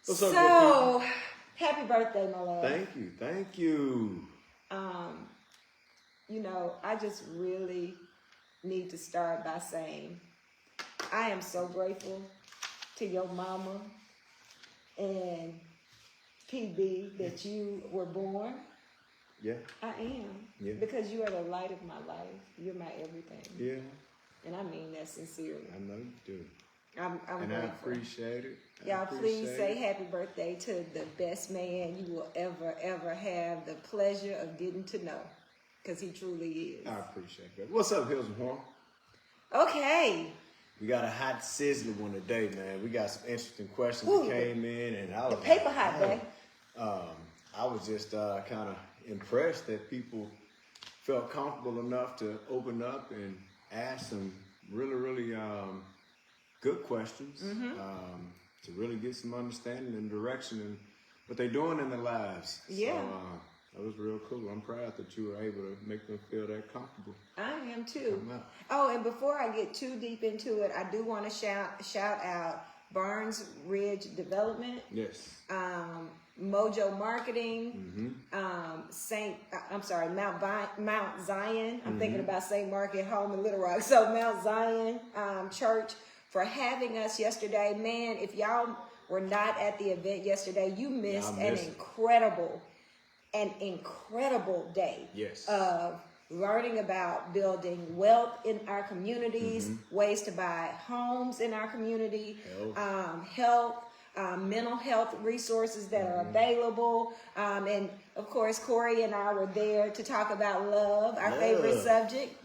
What's up, good people? Happy birthday, my love. Thank you. You know, I just really need to start by saying I am so grateful to your mama and PB that you were born. Yeah. I am. Yeah. Because you are the light of my life. You're my everything. Yeah. And I mean that sincerely. I know you do. I'm and grateful. I appreciate it. Y'all, please say happy birthday to the best man you will ever have the pleasure of getting to know. Because he truly is. I appreciate that. What's up, Hills and Horn? Okay. We got a hot sizzler one today, man. We got some interesting questions that came in, and I was the paper hot day. I was just kind of impressed that people felt comfortable enough to open up and ask some really good questions to really get some understanding and direction in what they're doing in their lives. Yeah. So, that was real cool. I'm proud that you were able to make them feel that comfortable. I am too. Oh, and before I get too deep into it, I do want to shout out Barnes Ridge Development. Yes. Mojo Marketing. Mount Zion. I'm thinking about St. Mark at home in Little Rock. So Mount Zion Church for having us yesterday. Man, if y'all were not at the event yesterday, you missed an incredible day of learning about building wealth in our communities, ways to buy homes in our community, health, mental health resources that are available. And of course, Corey and I were there to talk about love, our favorite subject.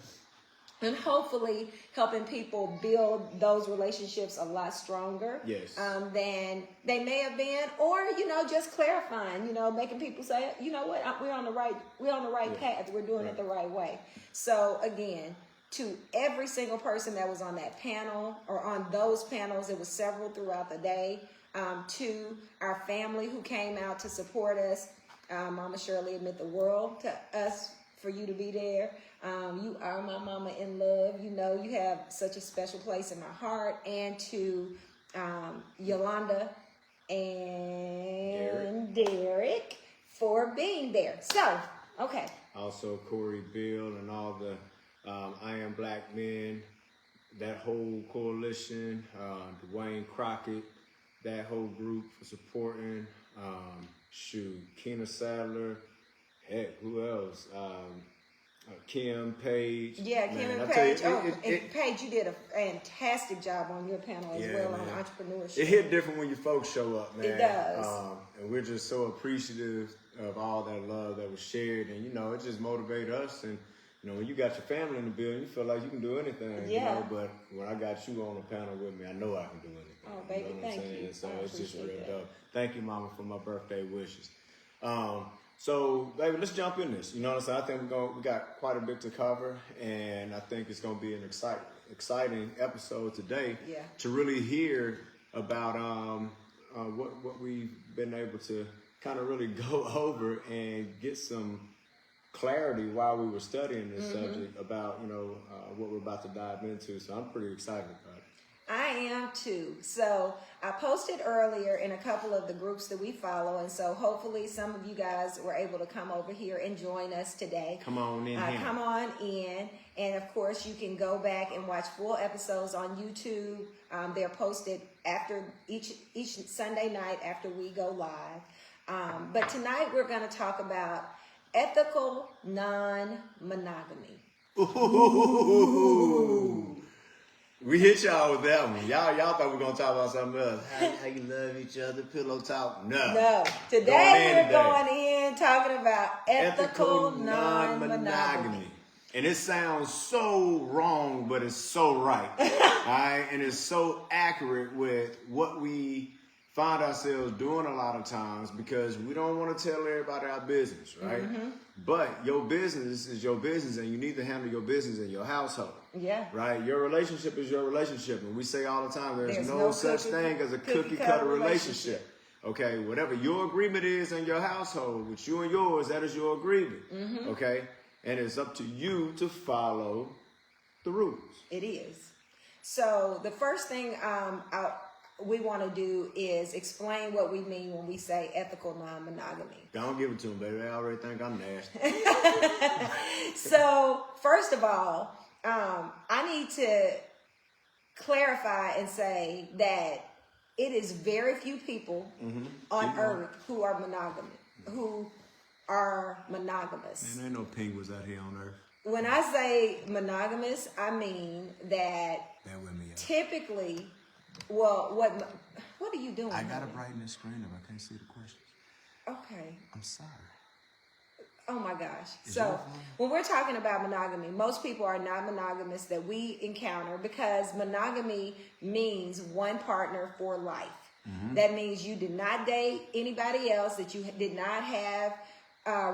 And hopefully helping people build those relationships a lot stronger than they may have been, or just clarifying, making people say, you know what, we're on the right path, we're doing it the right way. So again, to every single person that was on that panel or on those panels, it was several throughout the day. To our family who came out to support us, Mama Shirley, it meant the world to us for you to be there. You are my mama in love. You have such a special place in my heart. And to Yolanda and Derek for being there. So, okay. Also, Corey Bill and all the I Am Black Men, that whole coalition, Dwayne Crockett, that whole group for supporting. Keena Sadler, heck, who else? Kim Page. Yeah, Kim and Page. Paige, you did a fantastic job on your panel as well on entrepreneurship. It hit different when your folks show up, man. It does. And we're just so appreciative of all that love that was shared. And, it just motivated us. And, when you got your family in the building, you feel like you can do anything. Yeah. But when I got you on the panel with me, I know I can do anything. Oh, baby, thank you. So it's just real dope. Thank you, Mama, for my birthday wishes. So, baby, let's jump in this. You know what I'm saying? I think we got quite a bit to cover, and I think it's going to be an exciting episode today to really hear about what we've been able to kind of really go over and get some clarity while we were studying this subject about, what we're about to dive into. So I'm pretty excited about it. I am too. So I posted earlier in a couple of the groups that we follow, and so hopefully some of you guys were able to come over here and join us today. Come on in. Come on in, and of course you can go back and watch full episodes on YouTube. They're posted after each Sunday night after we go live. But tonight we're going to talk about ethical non-monogamy. Ooh. We hit y'all with that one. Y'all thought we were going to talk about something else. How you love each other, pillow talk. No. Today we're going in talking about ethical non-monogamy. And it sounds so wrong, but it's so right. All right? And it's so accurate with what we find ourselves doing a lot of times, because we don't want to tell everybody our business, right? But your business is your business, and you need to handle your business in your household. Yeah. Right? Your relationship is your relationship. And we say all the time, there's no such thing as a cookie-cutter relationship. Okay? Whatever your agreement is in your household, with you and yours, that is your agreement. Okay? And it's up to you to follow the rules. It is. So the first thing we want to do is explain what we mean when we say ethical non-monogamy. Don't give it to them, baby. They already think I'm nasty. So, first of all, I need to clarify and say that it is very few people on earth who are monogamous. Man, ain't no penguins out here on earth. When I say monogamous, I mean that typically, well, what are you doing? I gotta brighten the screen up. I can't see the questions. Okay. I'm sorry. Oh my gosh. So when we're talking about monogamy, most people are not monogamous that we encounter because monogamy means one partner for life. That means you did not date anybody else, that you did not have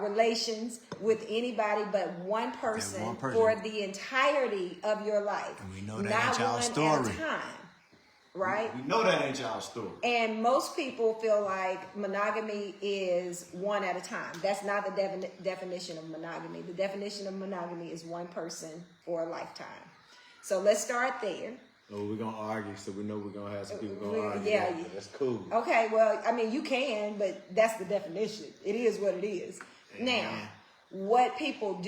relations with anybody but one person for the entirety of your life. And we know that ain't y'all story. At a time, right? We know that ain't y'all story. And most people feel like monogamy is one at a time. That's not the definition of monogamy. The definition of monogamy is one person for a lifetime. So let's start there. Oh, we're going to argue, so we know we're going to have some people going to argue. Yeah. That's cool. Okay, well, I mean, you can, but that's the definition. It is what it is. Now, what people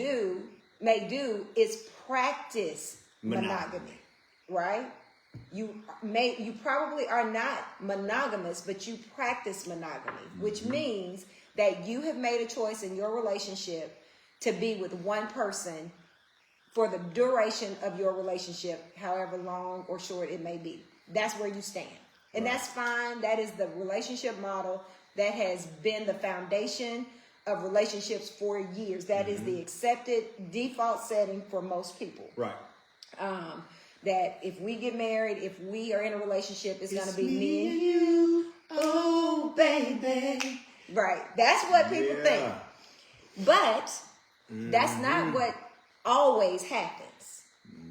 may do is practice monogamy, right? You probably are not monogamous, but you practice monogamy, which means that you have made a choice in your relationship to be with one person for the duration of your relationship, however long or short it may be. That's where you stand. And that's fine. That is the relationship model that has been the foundation of relationships for years. That is the accepted default setting for most people. Right. That if we get married, if we are in a relationship, it's going to be me and you. Oh, baby. Right. That's what people think. But that's not what always happens.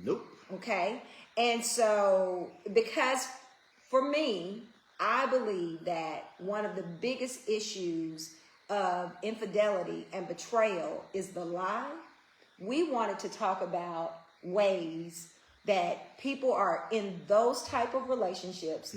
Nope. Okay? And so, because for me, I believe that one of the biggest issues of infidelity and betrayal is the lie. We wanted to talk about ways that people are in those type of relationships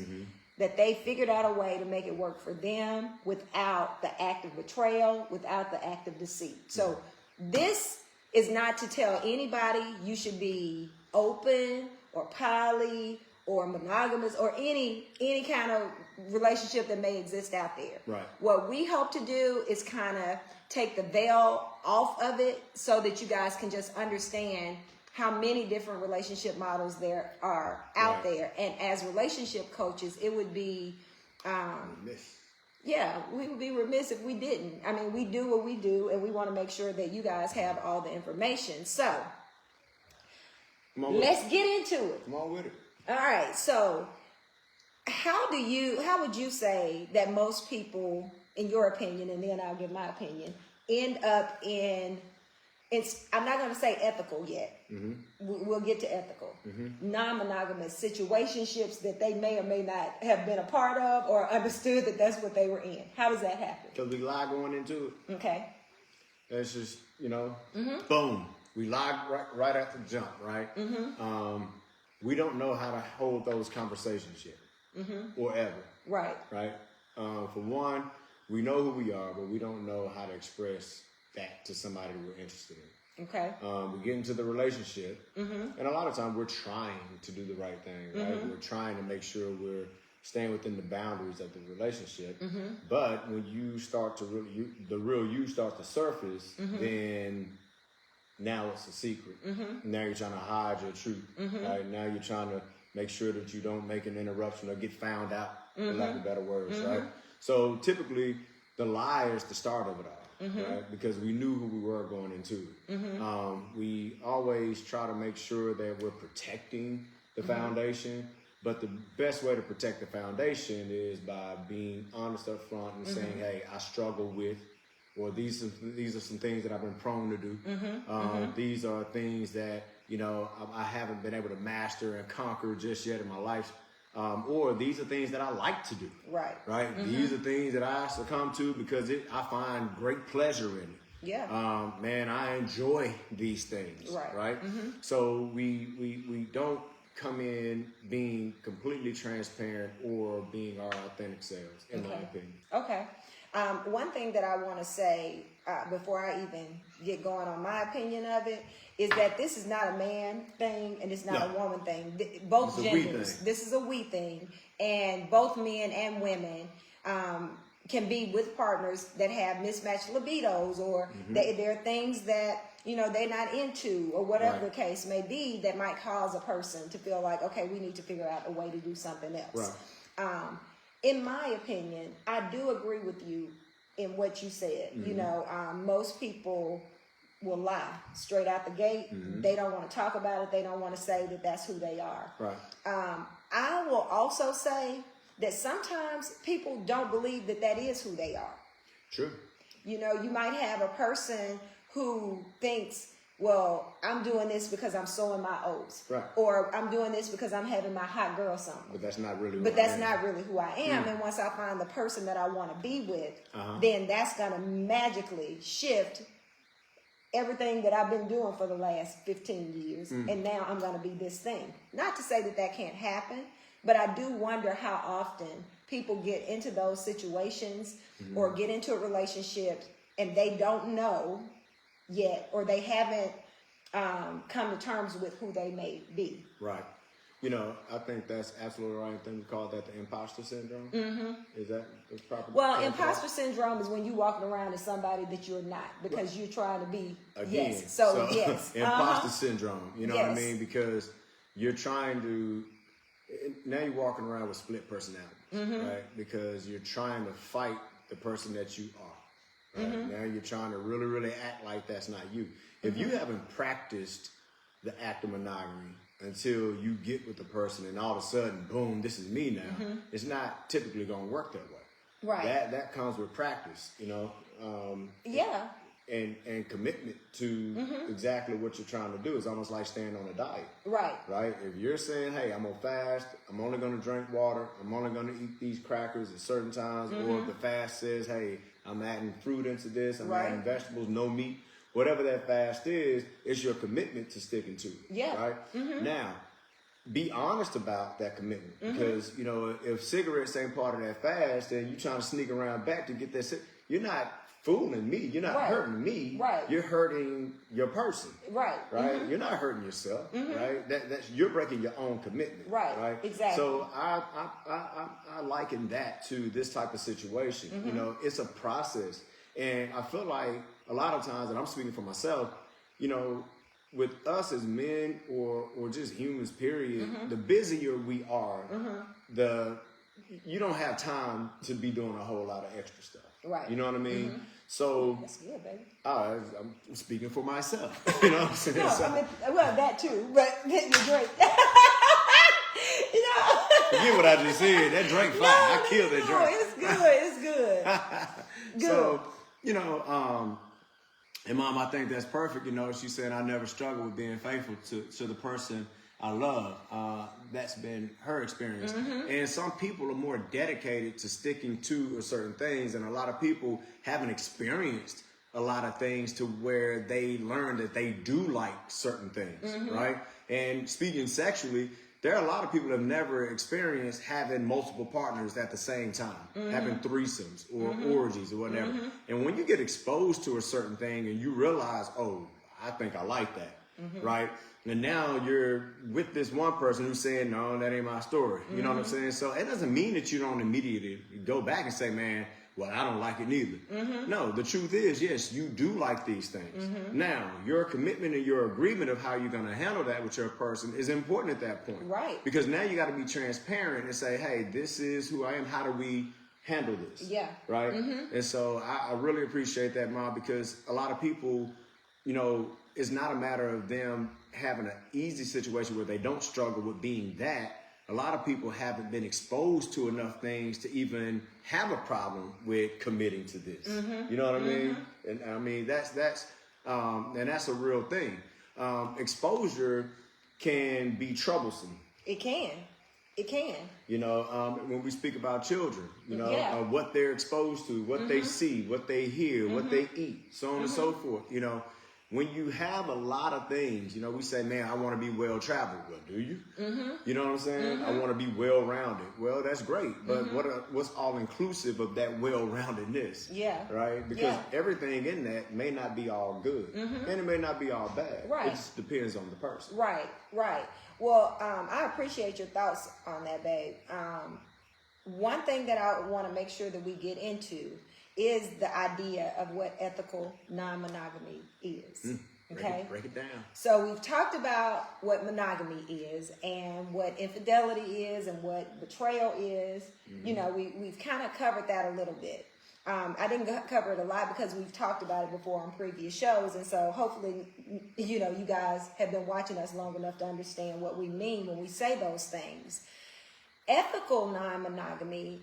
that they figured out a way to make it work for them without the act of betrayal, without the act of deceit. So this is not to tell anybody you should be open or poly or monogamous or any kind of relationship that may exist out there. Right. What we hope to do is kind of take the veil off of it so that you guys can just understand how many different relationship models there are out there. And as relationship coaches, it would be, we would be remiss if we didn't. I mean, we do what we do, and we want to make sure that you guys have all the information. So, let's get into it. Come on with it. All right. So, how would you say that most people, in your opinion, and then I'll give my opinion, end up in, I'm not going to say ethical yet. We'll get to ethical. Non-monogamous situationships that they may or may not have been a part of or understood that that's what they were in. How does that happen? Because we lie going into it. Okay. That's just, boom. We lie right at the jump, right? We don't know how to hold those conversations yet. Or ever. Right. Right? For one, we know who we are, but we don't know how to express that to somebody we're interested in. Okay. We get into the relationship, and a lot of times we're trying to do the right thing, right? We're trying to make sure we're staying within the boundaries of the relationship. But when you start to the real you starts to surface, then now it's a secret. Now you're trying to hide your truth. Right? Now you're trying to make sure that you don't make an interruption or get found out, for lack of better words, right? So typically, the lie is the start of it all. Right? Because we knew who we were going into it. We always try to make sure that we're protecting the foundation, but the best way to protect the foundation is by being honest up front and saying, hey, I struggle with, or these are some things that I've been prone to do. These are things that, I haven't been able to master and conquer just yet in my life. Or these are things that I like to do. Right. These are things that I succumb to because I find great pleasure in it. Man, I enjoy these things. Right. So we don't come in being completely transparent or being our authentic selves, in my opinion. Okay. One thing that I want to say before I even get going on my opinion of it is that this is not a man thing and it's not a woman thing. Both genders, this is a we thing, and both men and women can be with partners that have mismatched libidos, or there are things that they're not into, or whatever the case may be, that might cause a person to feel like, okay, we need to figure out a way to do something else. In my opinion, I do agree with you in what you said. Most people will lie straight out the gate. They don't want to talk about it. They don't want to say that that's who they are. I will also say that sometimes people don't believe that that is who they are. True. You might have a person who thinks, well, I'm doing this because I'm sowing my oats. Or I'm doing this because I'm having my hot girl summer. But that's not really not really who I am. And once I find the person that I want to be with, then that's going to magically shift everything that I've been doing for the last 15 years. And now I'm going to be this thing. Not to say that that can't happen, but I do wonder how often people get into those situations or get into a relationship and they don't know yet, or they haven't come to terms with who they may be. Right. I think that's absolutely right. I think we call that the imposter syndrome. Is that the proper? Well, imposter syndrome is when you walking around as somebody that you're not, because you're trying to be. Again. Yes. So yes. Imposter syndrome. You know what I mean? Because you're trying to. Now you're walking around with split personality, right? Because you're trying to fight the person that you are. Right? Now you're trying to really, really act like that's not you. If you haven't practiced the act of monogamy until you get with the person and all of a sudden, boom, this is me now, it's not typically going to work that way. Right. That comes with practice, and commitment to exactly what you're trying to do. It's almost like staying on a diet. Right? If you're saying, hey, I'm going to fast, I'm only going to drink water, I'm only going to eat these crackers at certain times, or if the fast says, hey, I'm adding fruit into this, I'm adding vegetables, no meat, whatever that fast is, it's your commitment to sticking to it. Right? Now, be honest about that commitment, because, if cigarettes ain't part of that fast, and you're trying to sneak around back to get that, you're not fooling me. You're not hurting me. You're hurting your person. Right? You're not hurting yourself. Right? That's you're breaking your own commitment. Right? Exactly. So I liken that to this type of situation. It's a process, and I feel like a lot of times, and I'm speaking for myself, with us as men or just humans, period, the busier we are, you don't have time to be doing a whole lot of extra stuff. Right. You know what I mean? So that's good, baby. I'm speaking for myself. You know what I'm saying? Well, that too, but you're great. Forget what I just said. That drink fine. I killed that drink. It's good. Good. So, and Mom, I think that's perfect. She said, I never struggle with being faithful to the person I love. That's been her experience. And some people are more dedicated to sticking to certain things, and a lot of people haven't experienced a lot of things to where they learn that they do like certain things, right? And speaking sexually, there are a lot of people that have never experienced having multiple partners at the same time, having threesomes or orgies or whatever. And when you get exposed to a certain thing and you realize, oh, I think I like that, right? And now you're with this one person who's saying, no, that ain't my story. You know what I'm saying? So it doesn't mean that you don't immediately go back and say, man, well, I don't like it neither. No, the truth is, yes, you do like these things. Now, your commitment and your agreement of how you're going to handle that with your person is important at that point. Right. Because now you got to be transparent and say, hey, this is who I am. How do we handle this? Yeah. Right? And so I really appreciate that, Mom, because a lot of people, it's not a matter of them having an easy situation where they don't struggle with being that. A lot of people haven't been exposed to enough things to even have a problem with committing to this. You know what I mean? And I mean, that's a real thing. Exposure can be troublesome. It can. When we speak about children, what they're exposed to, what they see, what they hear, what they eat, so on and so forth, when you have a lot of things, you know, we say, man, I want to be well-traveled. Well, do you? You know what I'm saying? I want to be well-rounded. Well, that's great. But what's all-inclusive of that well-roundedness? Yeah. Right? Because everything in that may not be all good. And it may not be all bad. Right. It just depends on the person. Right, right. Well, I appreciate your thoughts on that, babe. One thing that I want to make sure that we get into is the idea of what ethical non-monogamy is. Okay? Break it down. So we've talked about what monogamy is and what infidelity is and what betrayal is. You know, we've kind of covered that a little bit. I didn't cover it a lot because we've talked about it before on previous shows. And so hopefully, you know, you guys have been watching us long enough to understand what we mean when we say those things. Ethical non-monogamy,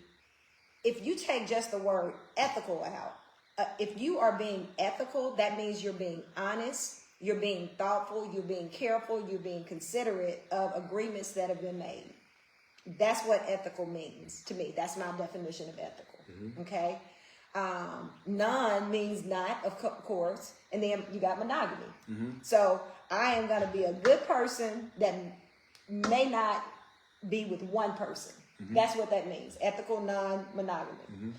if you take just the word ethical out, if you are being ethical, that means you're being honest, you're being thoughtful, you're being careful, you're being considerate of agreements that have been made. That's what ethical means to me. That's my definition of ethical. Okay? Non means not, of course, and then you got monogamy. So I am going to be a good person that may not be with one person. That's what that means. Ethical non-monogamy.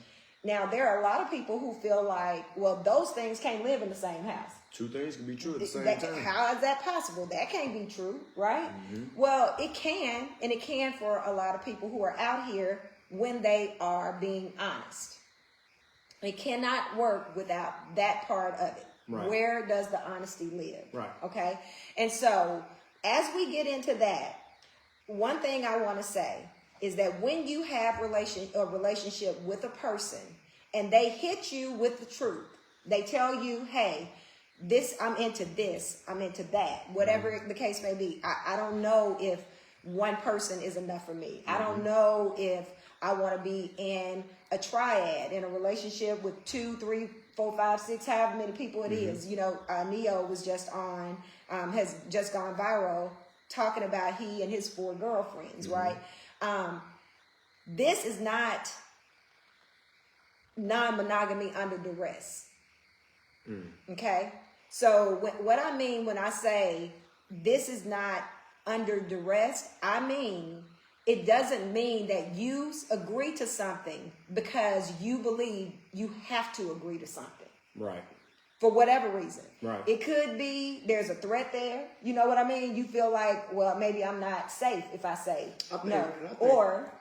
Now, there are a lot of people who feel like, well, those things can't live in the same house. Two things can be true at the same time. How is that possible? That can't be true, right? Well, it can, and it can for a lot of people who are out here when they are being honest. It cannot work without that part of it. Right. Where does the honesty live? Right. Okay? And so, as we get into that, one thing I want to say is that when you have a relationship with a person and they hit you with the truth, they tell you, hey, I'm into this, I'm into that, whatever the case may be. I don't know if one person is enough for me. I don't know if I want to be in a triad, in a relationship with 2, 3, 4, 5, 6, however many people it is. You know, Neo was just on, has just gone viral, talking about he and his 4 girlfriends, right? This is not non-monogamy under duress. Okay? So what I mean when I say this is not under duress, I mean it doesn't mean that you agree to something because you believe you have to agree to something. Right. For whatever reason. Right. It could be there's a threat there. You know what I mean? You feel like, well, maybe I'm not safe if I say no. Or,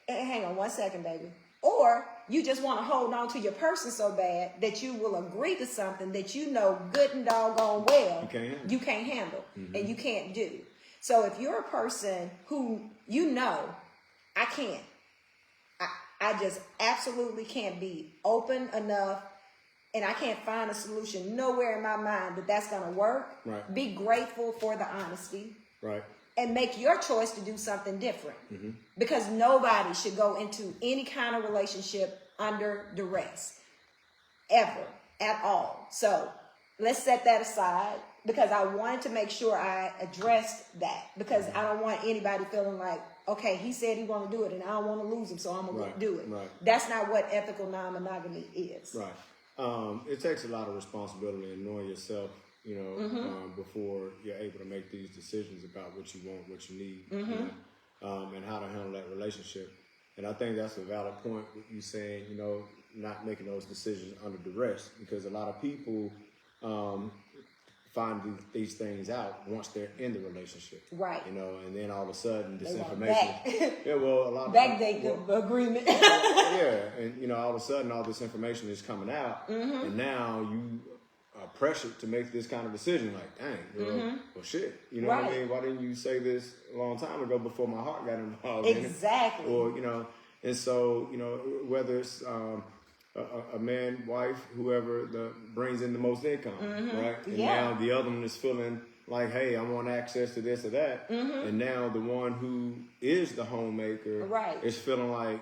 hang on one second, baby. Or you just want to hold on to your person so bad that you will agree to something that you know good and doggone well you can't handle and you can't do. So if you're a person who you know, I can't. I just absolutely can't be open enough and I can't find a solution nowhere in my mind that that's going to work. Right. Be grateful for the honesty. Right. And make your choice to do something different. Because nobody should go into any kind of relationship under duress. Ever. At all. So let's set that aside because I wanted to make sure I addressed that. Because I don't want anybody feeling like, okay, he said he want to do it and I don't want to lose him, so I'm going to do it. Right. That's not what ethical non-monogamy is. Right. It takes a lot of responsibility in knowing yourself, you know, before you're able to make these decisions about what you want, what you need, you know, and how to handle that relationship. And I think that's a valid point with you saying, you know, not making those decisions under duress, because a lot of people find these things out once they're in the relationship. Right. You know, and then all of a sudden this information. Yeah, well, a lot of backdate the agreement. Yeah, and you know, all of a sudden all this information is coming out, and now you are pressured to make this kind of decision. Like, dang, well, shit. You know what I mean? Why didn't you say this a long time ago before my heart got involved? Exactly. In it? Or you know, and so you know, whether it's a man, wife, whoever brings in the most income, right? And now the other one is feeling like, hey, I want access to this or that. And now the one who is the homemaker is feeling like,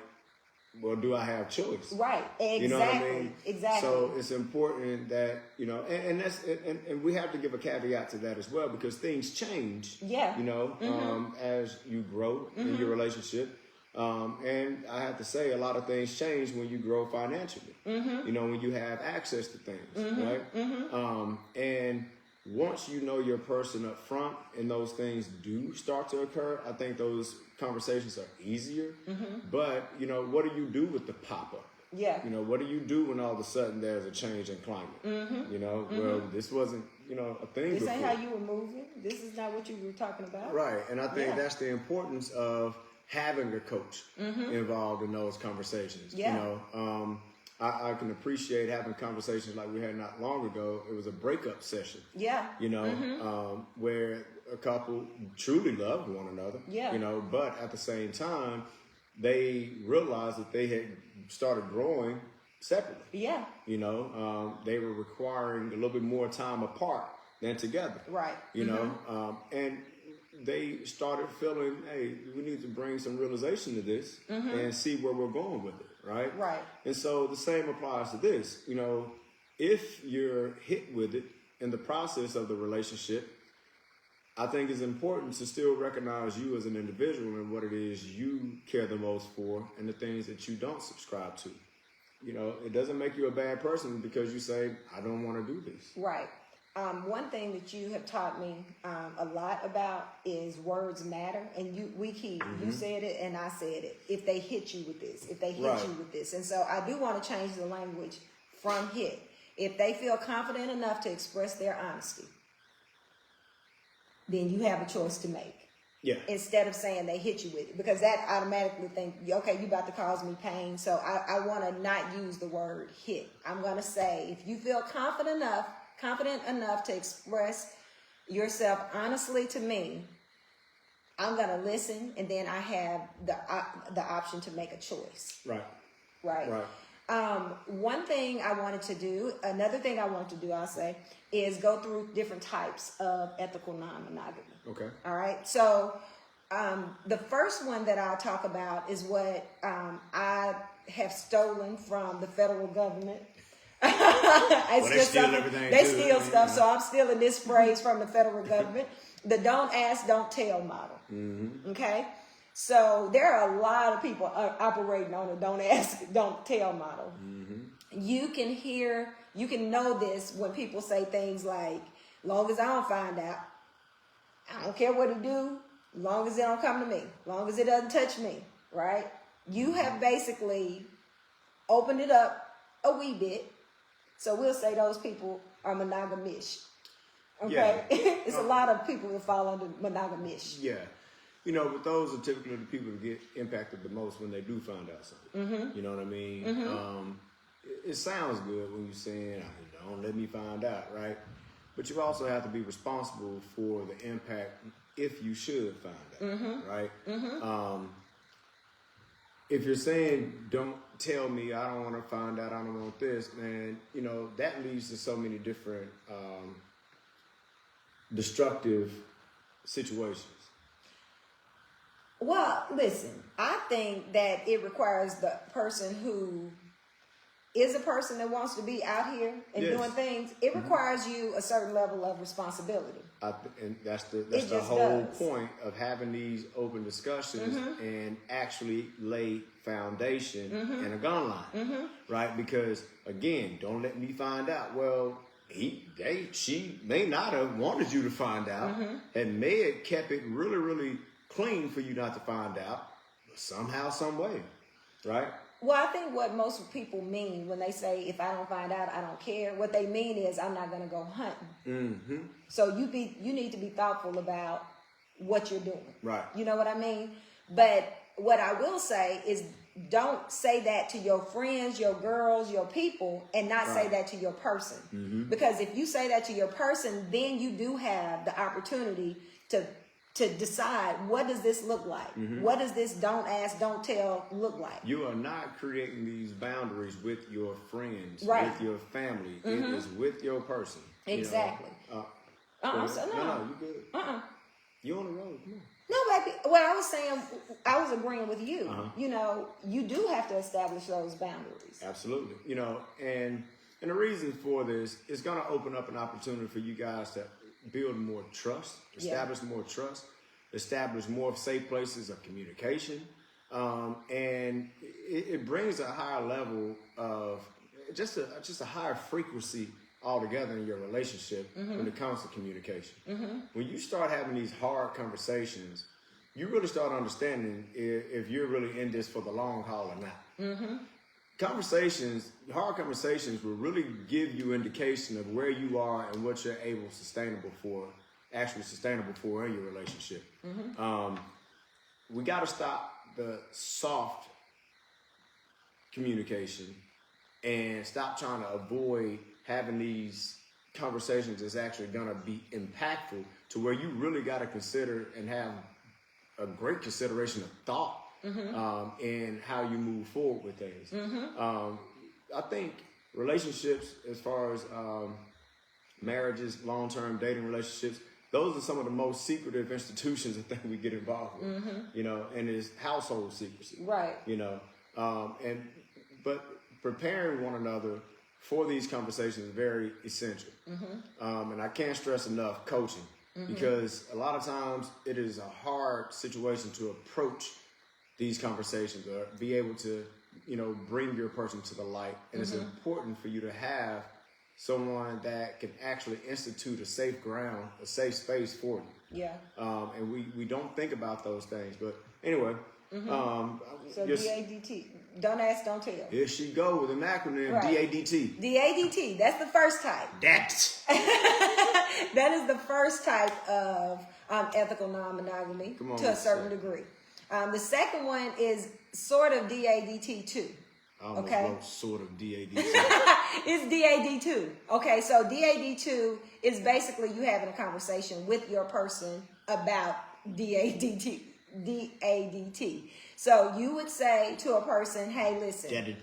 well, do I have choice? Right. Exactly. You know what I mean? Exactly. So it's important that, you know, and that's and we have to give a caveat to that as well, because things change. Yeah. You know, as you grow in your relationship. And I have to say, a lot of things change when you grow financially. You know, when you have access to things, right? And once you know your person up front and those things do start to occur, I think those conversations are easier. But, you know, what do you do with the pop-up? Yeah. You know, what do you do when all of a sudden there's a change in climate? You know, well, this wasn't, you know, a thing This before. ain't how you were moving. This is not what you were talking about. Right. And I think that's the importance of having a coach involved in those conversations. Yeah. You know, I can appreciate having conversations like we had not long ago. It was a breakup session. Yeah. You know, where a couple truly loved one another. Yeah. You know, but at the same time, they realized that they had started growing separately. Yeah. You know, they were requiring a little bit more time apart than together. Right. You know, and they started feeling, hey, we need to bring some realization to this and see where we're going with it. Right. Right. And so the same applies to this. You know, if you're hit with it in the process of the relationship, I think it's important to still recognize you as an individual and what it is you care the most for and the things that you don't subscribe to. You know, it doesn't make you a bad person because you say, I don't want to do this. Right. One thing that you have taught me a lot about is words matter. And you said it and I said it. If they hit you with this, if they hit you with this. And so I do want to change the language from hit. If they feel confident enough to express their honesty, then you have a choice to make. Yeah. Instead of saying they hit you with it, because that automatically think, okay, you about to cause me pain. So I want to not use the word hit. I'm going to say, if you feel confident enough to express yourself honestly to me, I'm going to listen, and then I have the option to make a choice. Right. Right. Right. One thing I wanted to do, another thing I wanted to do, I'll say, is go through different types of ethical non-monogamy. Okay. All right. So the first one that I'll talk about is what I have stolen from the federal government. They steal everything. They steal stuff. So I'm stealing this phrase from the federal government: the "don't ask, don't tell" model. Okay. So there are a lot of people operating on a "don't ask, don't tell" model. You can know this when people say things like, "Long as I don't find out, I don't care what it do. Long as it don't come to me. Long as it doesn't touch me." Right? You have basically opened it up a wee bit. So we'll say those people are monogamish. Okay? Yeah. It's a lot of people that fall under monogamish. Yeah. You know, but those are typically the people that get impacted the most when they do find out something. You know what I mean? It sounds good when you're saying, don't let me find out, right? But you also have to be responsible for the impact if you should find out, right? If you're saying, don't tell me, I don't want to find out, I don't want this, then, you know, that leads to so many different destructive situations. Well, listen, I think that it requires the person who is a person that wants to be out here and doing things. It requires you a certain level of responsibility. And that's the whole point of having these open discussions and actually lay foundation and a gun line, right? Because again, don't let me find out. Well, she may not have wanted you to find out and may have kept it really, really clean for you not to find out, but somehow, some way, right? Well, I think what most people mean when they say, if I don't find out, I don't care, what they mean is, I'm not going to go hunting. So you need to be thoughtful about what you're doing. Right. You know what I mean? But what I will say is, don't say that to your friends, your girls, your people, and not say that to your person. Because if you say that to your person, then you do have the opportunity to decide, what does this look like? What does this don't ask, don't tell look like? You are not creating these boundaries with your friends, with your family. It is with your person. Exactly. You know? No, you good. You on the road, come on. No, baby. What I was saying, I was agreeing with you. You know, you do have to establish those boundaries. Absolutely. You know, and the reason for this is going to open up an opportunity for you guys to build more trust, establish more trust, establish more safe places of communication, and it brings a higher level of just a higher frequency altogether in your relationship when it comes to communication. When you start having these hard conversations, you really start understanding if you're really in this for the long haul or not. Hard conversations will really give you indication of where you are and what you're sustainable for in your relationship. We got to stop the soft communication and stop trying to avoid having these conversations that's actually going to be impactful to where you really got to consider and have a great consideration of thought in how you move forward with things. I think relationships, as far as marriages, long-term dating relationships, those are some of the most secretive institutions I think we get involved with, and it's household secrecy. Right. But preparing one another for these conversations is very essential. And I can't stress enough coaching, because a lot of times it is a hard situation to approach these conversations or be able to, bring your person to the light. And it's important for you to have someone that can actually institute a safe ground, a safe space for you. Yeah. And we don't think about those things. But anyway. So DADT. Don't ask, don't tell. Here she go with an acronym, right. DADT. DADT, that's the first type. That is the first type of ethical non-monogamy to a certain degree. The second one is sort of DADT too. Okay. Sort of DAD2. It's DAD2. Okay, so DAD2 is basically you having a conversation with your person about DADT. So you would say to a person, hey, listen,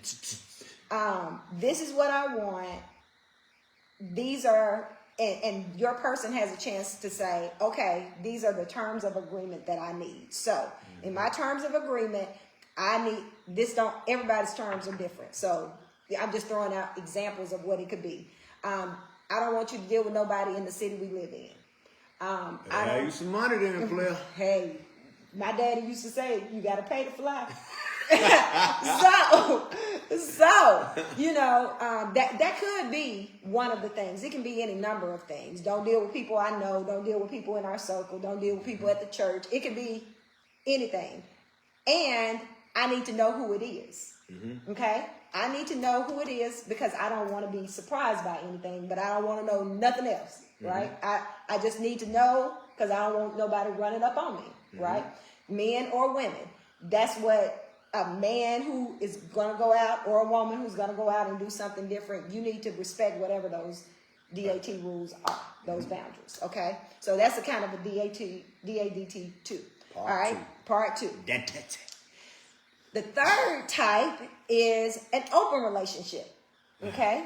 this is what I want. These are, and your person has a chance to say, okay, these are the terms of agreement that I need. So in my terms of agreement, I need this. Everybody's terms are different. So I'm just throwing out examples of what it could be. I don't want you to deal with nobody in the city we live in. I owe you some money then, player. Hey, my daddy used to say, you got to pay to fly. That could be one of the things. It can be any number of things. Don't deal with people I know. Don't deal with people in our circle. Don't deal with people at the church. It could be anything. And I need to know who it is. Okay? I need to know who it is because I don't want to be surprised by anything, but I don't want to know nothing else, right? I just need to know because I don't want nobody running up on me, right? Men or women. That's what a man who is going to go out or a woman who's going to go out and do something different, you need to respect whatever those DAT rules are, those boundaries, okay? So that's a kind of a DADT2. All right, part two. The third type is an open relationship. Okay.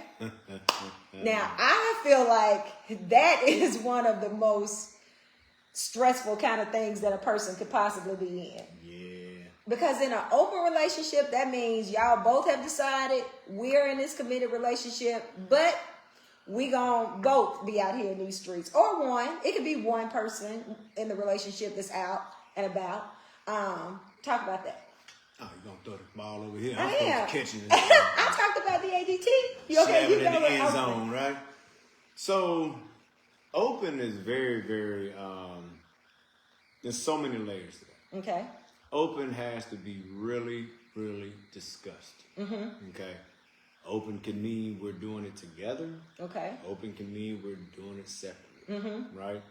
Now, I feel like that is one of the most stressful kind of things that a person could possibly be in. Yeah. Because in an open relationship, that means y'all both have decided we're in this committed relationship, but we gonna both be out here in these streets. Or one. It could be one person in the relationship that's out and about. Talk about that. Oh, you're going to throw the ball over here. I am. Catching it. I talked about the ADT. You okay? You in the end zone, right? So, open is very, very, there's so many layers to that. Okay. Open has to be really, really discussed. Okay. Open can mean we're doing it together. Okay. Open can mean we're doing it separately. Right?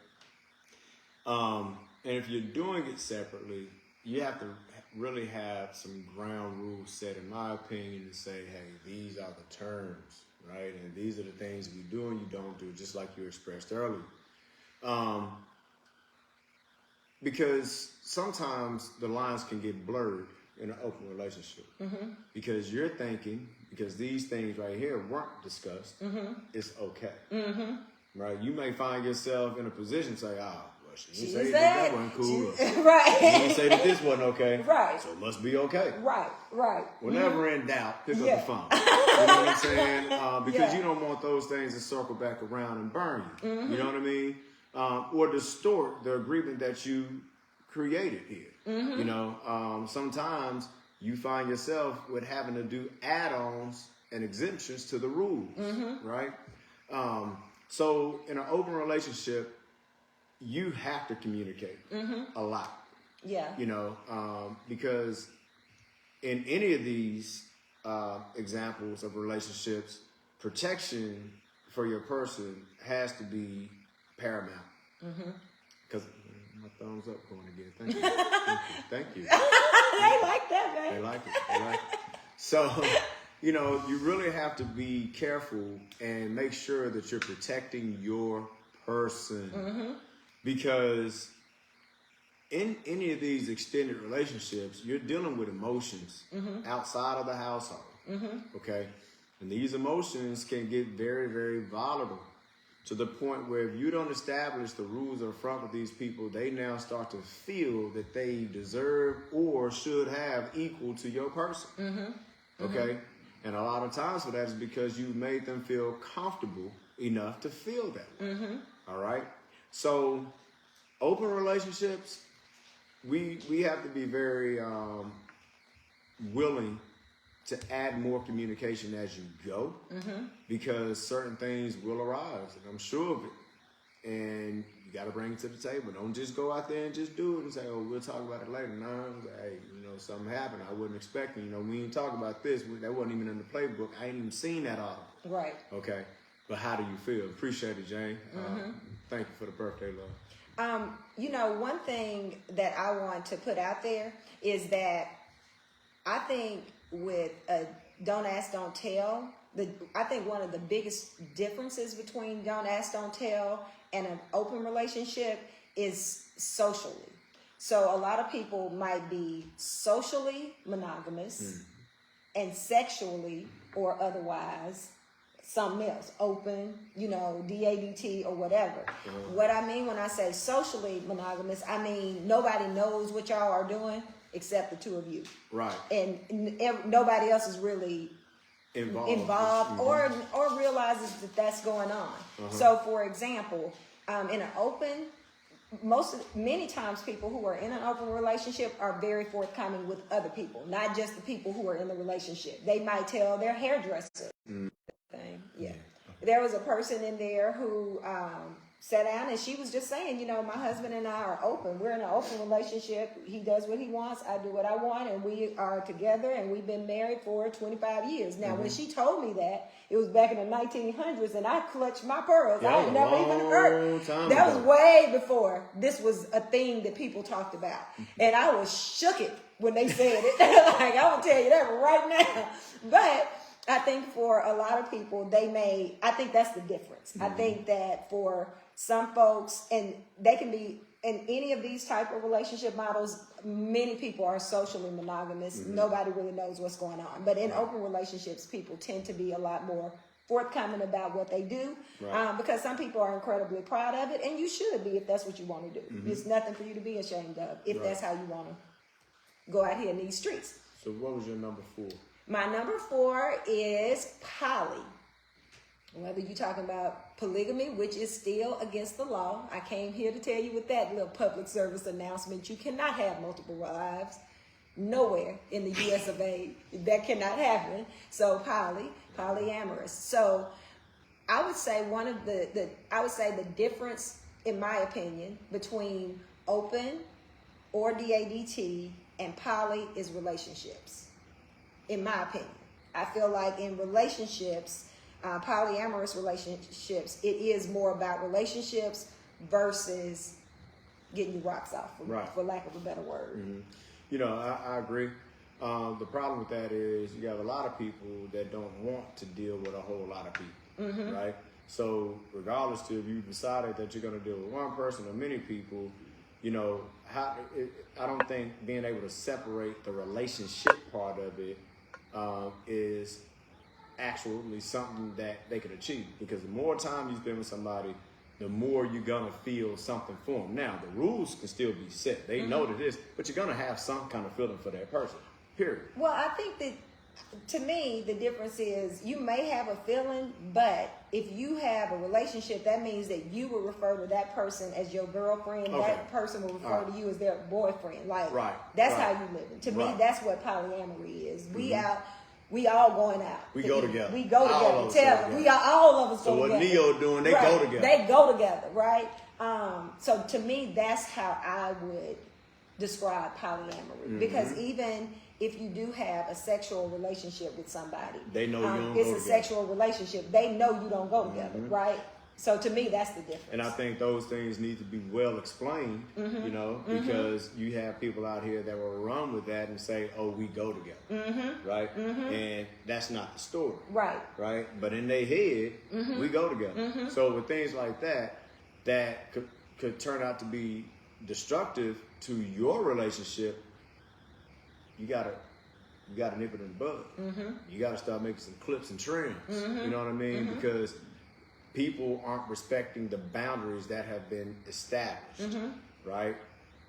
And if you're doing it separately, you have to really have some ground rules set, in my opinion, to say, hey, these are the terms, right? And these are the things we do and you don't do, just like you expressed earlier. Because sometimes the lines can get blurred in an open relationship. Because you're thinking, because these things right here weren't discussed, it's okay. Right? You may find yourself in a position to say, she didn't say that wasn't cool. Right. She didn't say that this wasn't okay. Right. So it must be okay. Right. Whenever in doubt, pick up the phone. You know what I'm saying? Because you don't want those things to circle back around and burn you. You know what I mean? Or distort the agreement that you created here. You know, sometimes you find yourself with having to do add-ons and exemptions to the rules, right? So in an open relationship, you have to communicate a lot. Yeah. You know, because in any of these examples of relationships, protection for your person has to be paramount. Because my thumbs up going again. Thank you. Thank you. They like that, man. They like it. So, you know, you really have to be careful and make sure that you're protecting your person. Because in any of these extended relationships, you're dealing with emotions outside of the household. Okay? And these emotions can get very, very volatile, to the point where if you don't establish the rules up front with these people, they now start to feel that they deserve or should have equal to your person. Okay? And a lot of times for that is because you made them feel comfortable enough to feel that way. All right? So open relationships, we have to be very willing to add more communication as you go, because certain things will arise, and I'm sure of it. And you got to bring it to the table. Don't just go out there and just do it and say, "Oh, we'll talk about it later." No, hey, you know, something happened. I wasn't expecting. You know, we didn't talk about this. That wasn't even in the playbook. I ain't even seen that autumn. Right. Okay. But how do you feel? Appreciate it, Jane. Thank you for the birthday love. You know, one thing that I want to put out there is that I think with a don't ask, don't tell, I think one of the biggest differences between don't ask, don't tell and an open relationship is socially. So a lot of people might be socially monogamous and sexually or otherwise something else, open, you know, DADT or whatever. What I mean when I say socially monogamous, I mean nobody knows what y'all are doing except the two of you. Right. And nobody else is really involved or realizes that that's going on. So for example, in an open, many times people who are in an open relationship are very forthcoming with other people, not just the people who are in the relationship. They might tell their hairdresser. Yeah. There was a person in there who sat down and she was just saying, you know, my husband and I are open. We're in an open relationship. He does what he wants. I do what I want. And we are together and we've been married for 25 years. Now, when she told me that, it was back in the 1900s and I clutched my pearls. I had never even heard. That was way before this was a thing that people talked about. And I was shook it when they said it. Like, I'm going to tell you that right now. But I think for a lot of people, I think that's the difference. I think that for some folks, and they can be in any of these type of relationship models, many people are socially monogamous. Nobody really knows what's going on. But in open relationships, people tend to be a lot more forthcoming about what they do, because some people are incredibly proud of it, and you should be if that's what you want to do. It's nothing for you to be ashamed of if that's how you want to go out here in these streets. So what was your number 4? My number 4 is poly. Whether you're talking about polygamy, which is still against the law. I came here to tell you with that little public service announcement, you cannot have multiple wives nowhere in the US of A. That cannot happen. So polyamorous. So I would say the difference, in my opinion, between open or DADT and poly is relationships. In my opinion, I feel like in relationships, polyamorous relationships, it is more about relationships versus getting your rocks off, for lack of a better word. You know, I agree. The problem with that is you have a lot of people that don't want to deal with a whole lot of people, right? So regardless to if you decided that you're going to deal with one person or many people, you know, I don't think being able to separate the relationship part of it is actually something that they could achieve, because the more time you spend with somebody, the more you're gonna feel something for them. Now, the rules can still be set. They know that this, but you're gonna have some kind of feeling for that person, period. Well, I think that, to me, the difference is you may have a feeling, but if you have a relationship, that means that you will refer to that person as your girlfriend. That person will refer to you as their boyfriend. Like, that's how you live. To me, that's what polyamory is. We out We all going out. We go together. We go together. Tell them. All of us go together. So what Neo doing, they go together. They go together, right? So to me, that's how I would describe polyamory. Because even if you do have a sexual relationship with somebody, they know you don't go it's together. a sexual relationship. They know you don't go together, right? So to me, that's the difference. And I think those things need to be well explained, you know, because you have people out here that will run with that and say, "Oh, we go together," right? And that's not the story, right? But in their head, we go together. So with things like that, that could turn out to be destructive to your relationship. You gotta nip it in the bud. You gotta start making some clips and trims. You know what I mean? Because people aren't respecting the boundaries that have been established, right?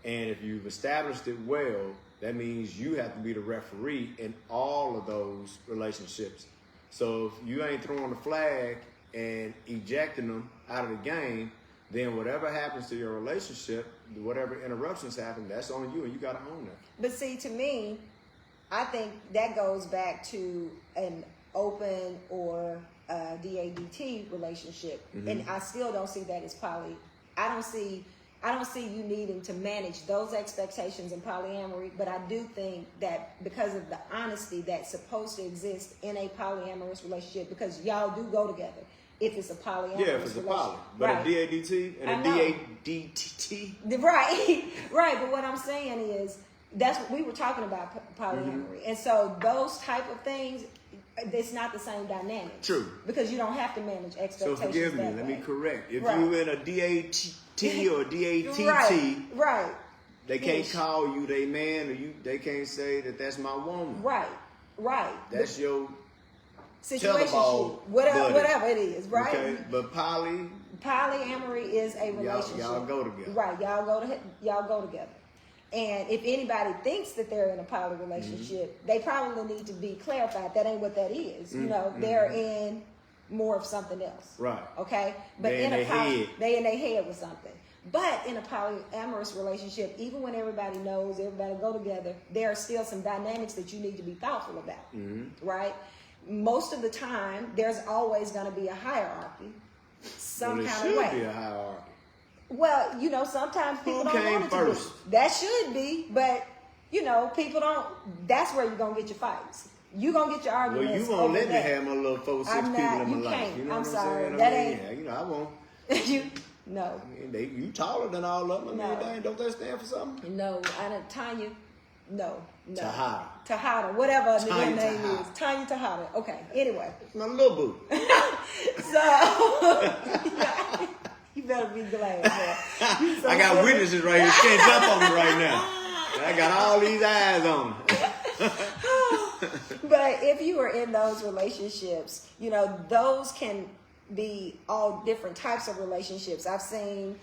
And if you've established it well, that means you have to be the referee in all of those relationships. So if you ain't throwing the flag and ejecting them out of the game, then whatever happens to your relationship, whatever interruptions happen, that's on you, and you got to own that. But see, to me, I think that goes back to an open or DADT relationship, and I still don't see that as poly. I don't see you needing to manage those expectations in polyamory, but I do think that because of the honesty that's supposed to exist in a polyamorous relationship, because y'all do go together. If it's a polyamorous if it's a poly, but a DADT and a DADTT, right. But what I'm saying is that's what we were talking about, polyamory, and so those type of things, it's not the same dynamic. True, because you don't have to manage expectations. So forgive me. Let me correct. If you in a DAT or DATT, right, they can't call you they man, or they can't say that that's my woman. Right. That's your situation, whatever it is, right? Okay, but polyamory is a relationship. Y'all go together, right? Y'all go together. And if anybody thinks that they're in a poly relationship, they probably need to be clarified. That ain't what that is. You know, they're in more of something else, right? Okay, but they in their head with something. But in a polyamorous relationship, even when everybody knows, everybody go together, there are still some dynamics that you need to be thoughtful about, right? Most of the time, there's always going to be a hierarchy, some kind of way. There should be a hierarchy. Well, you know, sometimes people don't want it first? to be. That should be, but you know, people don't. That's where you're gonna get your fights. You're gonna get your arguments. Well, you won't let me have my little 4-6 people in my life. You know I'm what sorry. I'm saying? That ain't. You know, I won't. No. I mean, you taller than all of them. No. I mean, don't that stand for something? No, I don't. Tanya. No. Tahada. Whatever the name is. Tanya Tahada. Okay. Anyway. My little boo. So. You better be glad. I got witnesses right here. She can't jump on me right now. I got all these eyes on her. But if you are in those relationships, you know, those can be all different types of relationships. I've seen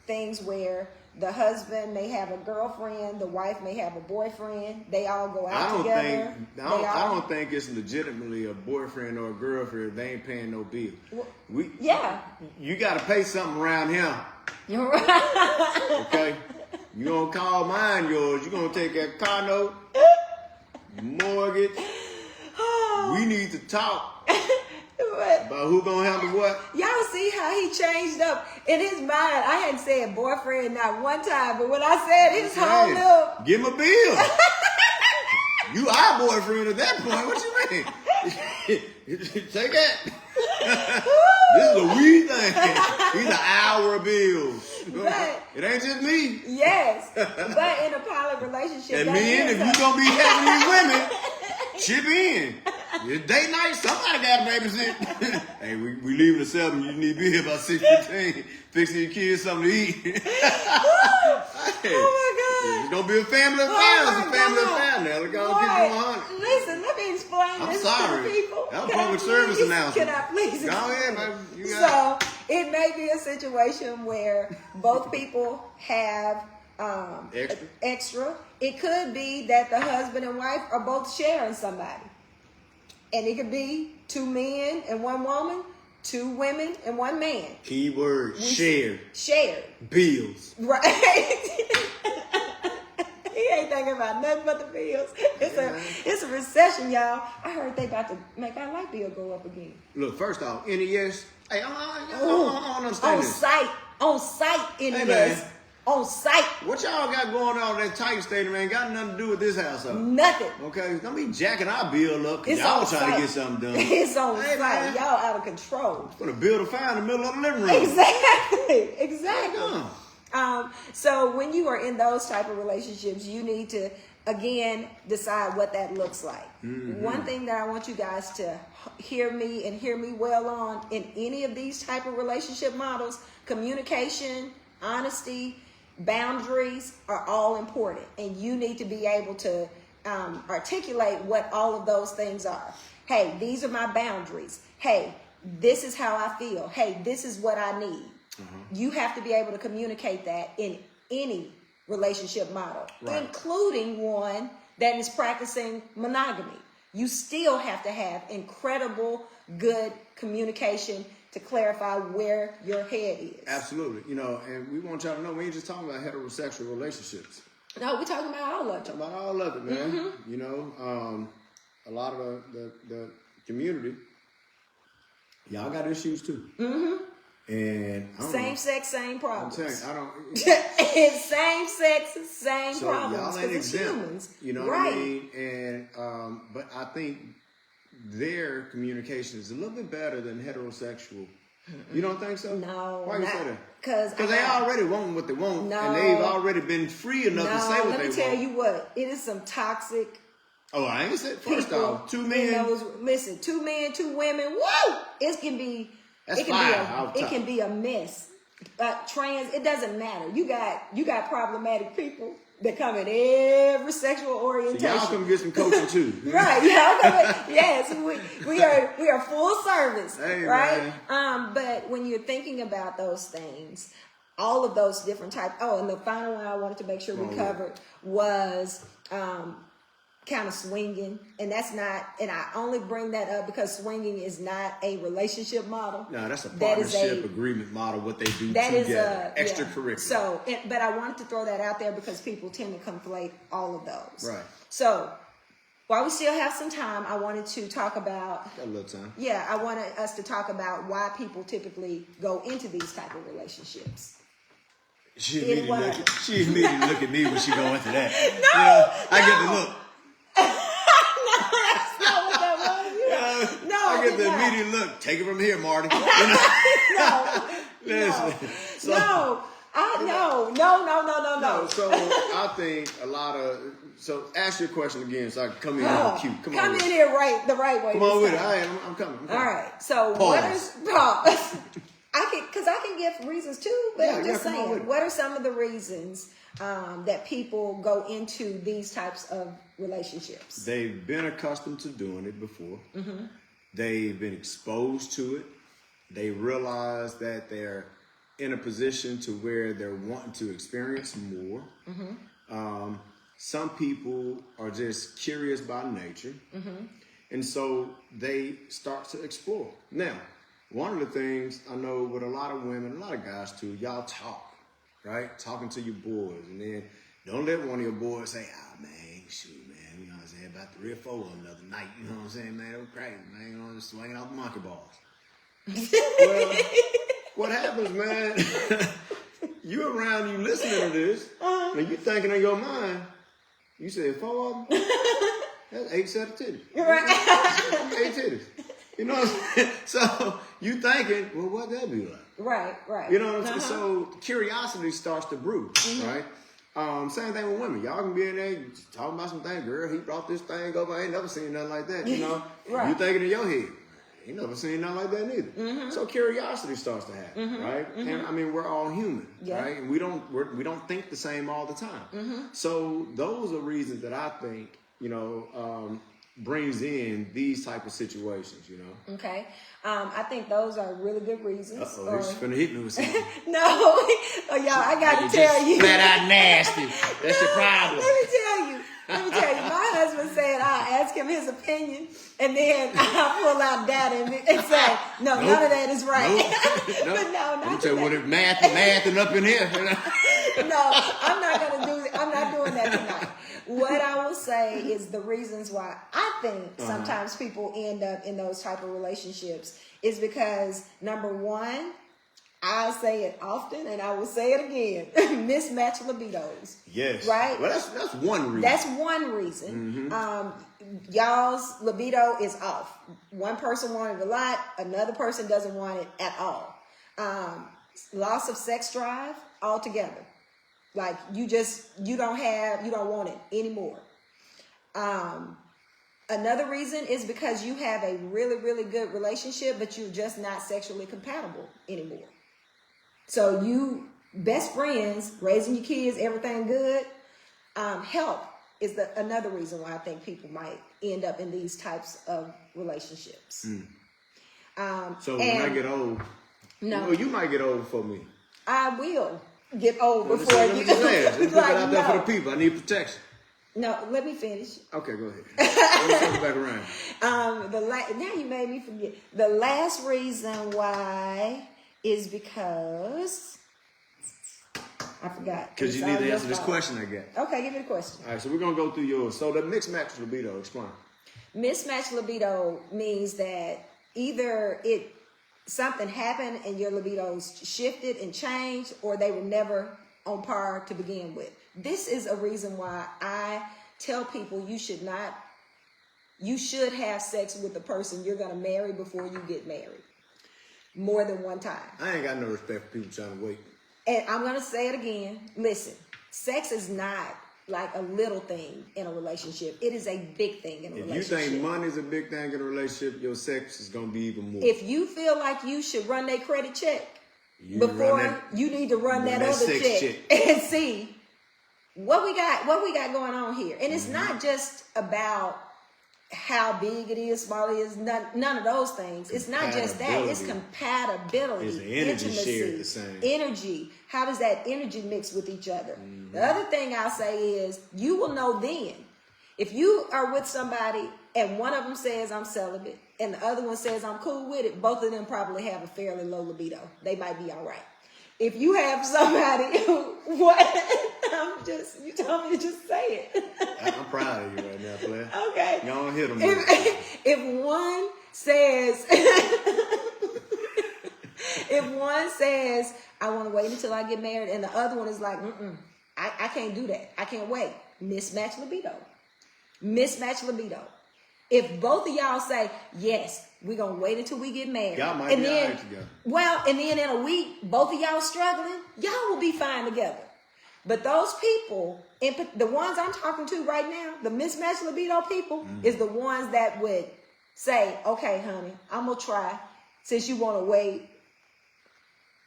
things where the husband may have a girlfriend, the wife may have a boyfriend. They all go out together. I don't think it's legitimately a boyfriend or a girlfriend if they ain't paying no bill. You got to pay something around here. You're right. Okay? You gonna call mine yours. You gonna take that car note, mortgage. We need to talk about who gonna handle what. Y'all see how he changed up in his mind. I hadn't said boyfriend not one time, but when I said his whole little, give him a bill. You our boyfriend at that point. What you mean? Take that. This is a we thing. These are our bills. But, it ain't just me. Yes, but in a poly relationship, and men, if you gonna be having these women, chip in. It's date night. Somebody got to babysit. Hey, we leaving at 7. You need to be here about 6:15. Fixing your kids something to eat. Hey, oh my God! It's gonna be a family affair. It's a family affair now. Look, I'll keep you 100. Listen, let me explain this to the people. That was public service announcement. Can I please? Go ahead, baby. So it may be a situation where both people have extra. It could be that the husband and wife are both sharing somebody. And it could be 2 men and 1 woman, 2 women and 1 man. Keyword, shared. Shared. Bills. Right. He ain't thinking about nothing but the bills. It's a recession, y'all. I heard they about to make our light bill go up again. Look, first off, NES. Hey, I don't understand on this. On site, NES. Hey, man. On site. What y'all got going on in that Tiger Stadium, man? Got nothing to do with this household. Nothing. Okay, don't be jacking our bill up because y'all trying to get something done. It's on hey, site. Man. Y'all out of control. Gonna build a fire in the middle of the living room. Exactly. So when you are in those type of relationships, you need to, again, decide what that looks like. Mm-hmm. One thing that I want you guys to hear me well on in any of these type of relationship models, communication, honesty, boundaries are all important, and you need to be able to articulate what all of those things are. Hey, these are my boundaries. Hey, this is how I feel. Hey, this is what I need. You have to be able to communicate that in any relationship model, including one that is practicing monogamy. You still have to have incredible, good communication to clarify where your head is. Absolutely. You know, and we want y'all to know we ain't just talking about heterosexual relationships. No, we're talking about all of it. Talking about all of it, man. Mm-hmm. You know, a lot of the community, y'all got issues too. Mm-hmm. And same sex, same problems. I'm telling you, it's same sex, same so problems. Y'all ain't exempt. Humans. You know what I mean? And but I think their communication is a little bit better than heterosexual. You don't think so? No. Why you say that? Because they already want what they want, and they've already been free enough to say what they want. Let me tell you what. It is some toxic. Oh, I ain't said. First off, 2 men. Listen, 2 men, 2 women. Whoa! It can be. It can be a mess. Trans. It doesn't matter. You got problematic people that come in every sexual orientation. So y'all come get some coaching too. Right. Y'all come in, yes, we are full service. Hey, right. Man. But when you're thinking about those things, all of those different types. Oh, and the final one I wanted to make sure we covered was kind of swinging, and that's not, and I only bring that up because swinging is not a relationship model. No, that's a partnership agreement model, what they do together, extracurricular. Yeah. So, but I wanted to throw that out there because people tend to conflate all of those. Right. So, while we still have some time, I wanted to talk about. Got a little time. Yeah, I wanted us to talk about why people typically go into these type of relationships. She immediately look at me when she go into that. No, I get the look. I get the immediate look. Take it from here, Marty. No. So I think a lot of. So ask your question again, so I can come in here cute. Come in here the right way. Come on with it. I'm coming. All right. So pause. What is pause? I can give reasons too, but I'm just saying. What are some of the reasons that people go into these types of relationships? They've been accustomed to doing it before. Mm-hmm. They've been exposed to it. They realize that they're in a position to where they're wanting to experience more. Mm-hmm. Some people are just curious by nature. Mm-hmm. And so they start to explore. Now, one of the things I know with a lot of women, a lot of guys too, y'all talk, right? Talking to your boys. And then don't let one of your boys say, man, shoot, man, you know what I'm saying, about 3 or 4 of them the other night, you know what I'm saying, man, it was crazy, man, you know, just swinging out the monkey balls. Well, what happens, man, you around, you listening to this, and you thinking in your mind, you said 4 of them? That's 8 set of titties. Right. 8 titties. You know what I'm saying? So you thinking, well, what that be like? Right. You know what I'm saying? So curiosity starts to brew, right? Same thing with women. Y'all can be in there talking about some things. Girl, he brought this thing over. I ain't never seen nothing like that, you know? Right. You thinking in your head, ain't never seen nothing like that neither. Mm-hmm. So curiosity starts to happen, right? Mm-hmm. And I mean, we're all human, right? And we don't think the same all the time. Mm-hmm. So those are reasons that I think, you know, brings in these type of situations, you know. Okay. I think those are really good reasons. Uh-oh, he's finna hit me with something. No. Y'all, I got to tell you. Flat out nasty. That's your problem. Let me tell you. My husband said I'll ask him his opinion, and then I'll pull out data and say, no, none of that is right. Nope. But no, not you tell what it mathing up in here. No, I'm not doing that tonight. what I will say is the reasons why I think sometimes people end up in those type of relationships is because, number one, I say it often and I will say it again, mismatched libidos. Yes. Right? Well, that's one reason. That's one reason. Y'all's libido is off. One person wanted a lot, another person doesn't want it at all. Loss of sex drive altogether. Like you don't want it anymore. Another reason is because you have a really, really good relationship, but you're just not sexually compatible anymore. So you best friends, raising your kids, everything good. Help is another reason why I think people might end up in these types of relationships. So when I get old, well, you might get old before me. I will get old before let me you. just say it. Let me put it out there for the people. I need protection. No, let me finish. Okay, go ahead. Let me circle back around. Now you made me forget. The last reason why is because I forgot. Because you need to answer this question I got. Okay, give me the question. All right, so we're going to go through yours. So the mixed match libido, explain. Mismatched libido means that either something happened and your libidos shifted and changed, or they were never on par to begin with. This is a reason why I tell people you should have sex with the person you're going to marry before you get married. More than one time. I ain't got no respect for people trying to wait. And I'm going to say it again. Listen, sex is not like a little thing in a relationship. It is a big thing in a relationship. If you think money is a big thing in a relationship, your sex is going to be even more. If you feel like you should run their credit check before you need to run that other check and see what we got going on here. And it's not just about how big it is, small it is, none of those things. It's not just that. It's compatibility. Is the energy intimacy, shared the same? Energy. How does that energy mix with each other? The other thing I'll say is you will know then. If you are with somebody and one of them says I'm celibate and the other one says I'm cool with it, both of them probably have a fairly low libido. They might be all right. If you have somebody who, you told me to just say it. I'm proud of you right now, player. Okay. You don't hit them. If one says, I want to wait until I get married, and the other one is like, I can't do that. I can't wait. Mismatched libido. Mismatched libido. If both of y'all say, yes, we're going to wait until we get married. Y'all might be all right together. Well, and then in a week, both of y'all struggling, y'all will be fine together. But those people, the ones I'm talking to right now, the mismatched libido people, is the ones that would say, okay, honey, I'm going to try since you want to wait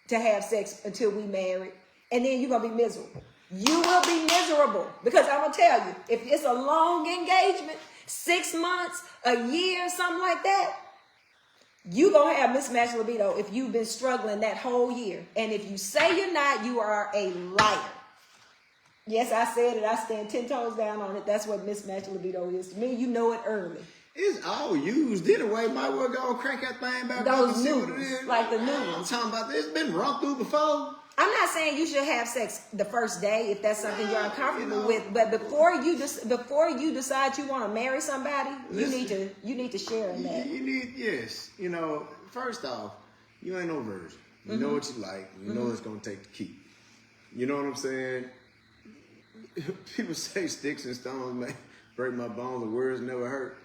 to have sex until we marry. And then you're going to be miserable. You will be miserable because I'm going to tell you, if it's a long engagement, 6 months, a year, something like that, you going to have mismatched libido if you've been struggling that whole year. And if you say you're not, you are a liar. Yes, I said it. I stand 10 toes down on it. That's what mismatched libido is to me. You know it early. It's all used anyway. Might well go crank that thing back. Those new ones, like the new ones. I'm talking about this. It's been run through before. I'm not saying you should have sex the first day if that's something you're uncomfortable with. But before you decide you want to marry somebody, you need to share in that. You need, yes. First off, you ain't no virgin. You know what you like. You know what it's gonna take to keep. You know what I'm saying? People say sticks and stones may break my bones, the words never hurt.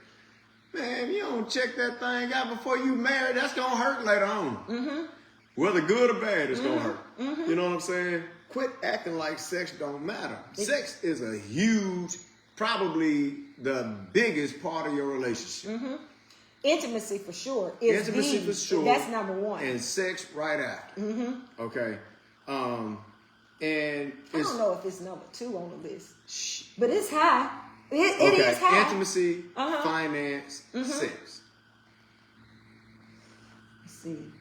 Man, if you don't check that thing out before you marry, that's gonna hurt later on. Whether good or bad, it's gonna hurt. You know what I'm saying? Quit acting like sex don't matter. Sex is a huge, probably the biggest part of your relationship. Intimacy for sure. Intimacy for sure. That's number one. And sex right after. Okay. And I don't know if it's number 2 on the list, but it's high. It is high. Intimacy, finance, sex. Let's see.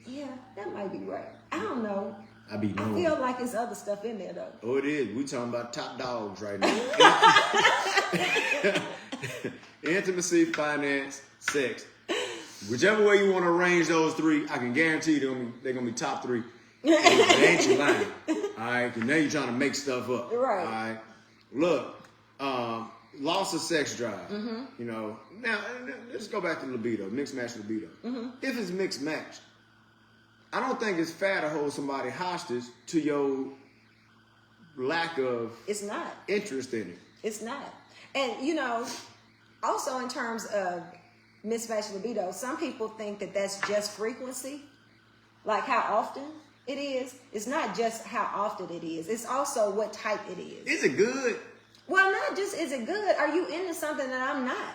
Yeah, that might be right. I don't know. I feel like there's other stuff in there though. Oh, it is. We talking about top dogs right now. Intimacy, finance, sex. Whichever way you want to arrange those 3, I can guarantee they're gonna be top 3. It ain't you lying. All right, and now you're trying to make stuff up. Right. All right. Look, loss of sex drive. You know, now let's go back to libido, mixed match libido. If it's mixed match, I don't think it's fair to hold somebody hostage to your lack of It's not. interest in it. It's not. And, you know, also in terms of mismatched libido, some people think that that's just frequency, like how often it is. It's not just how often it is. It's also what type it is. Is it good? Well, not just is it good. Are you into something that I'm not?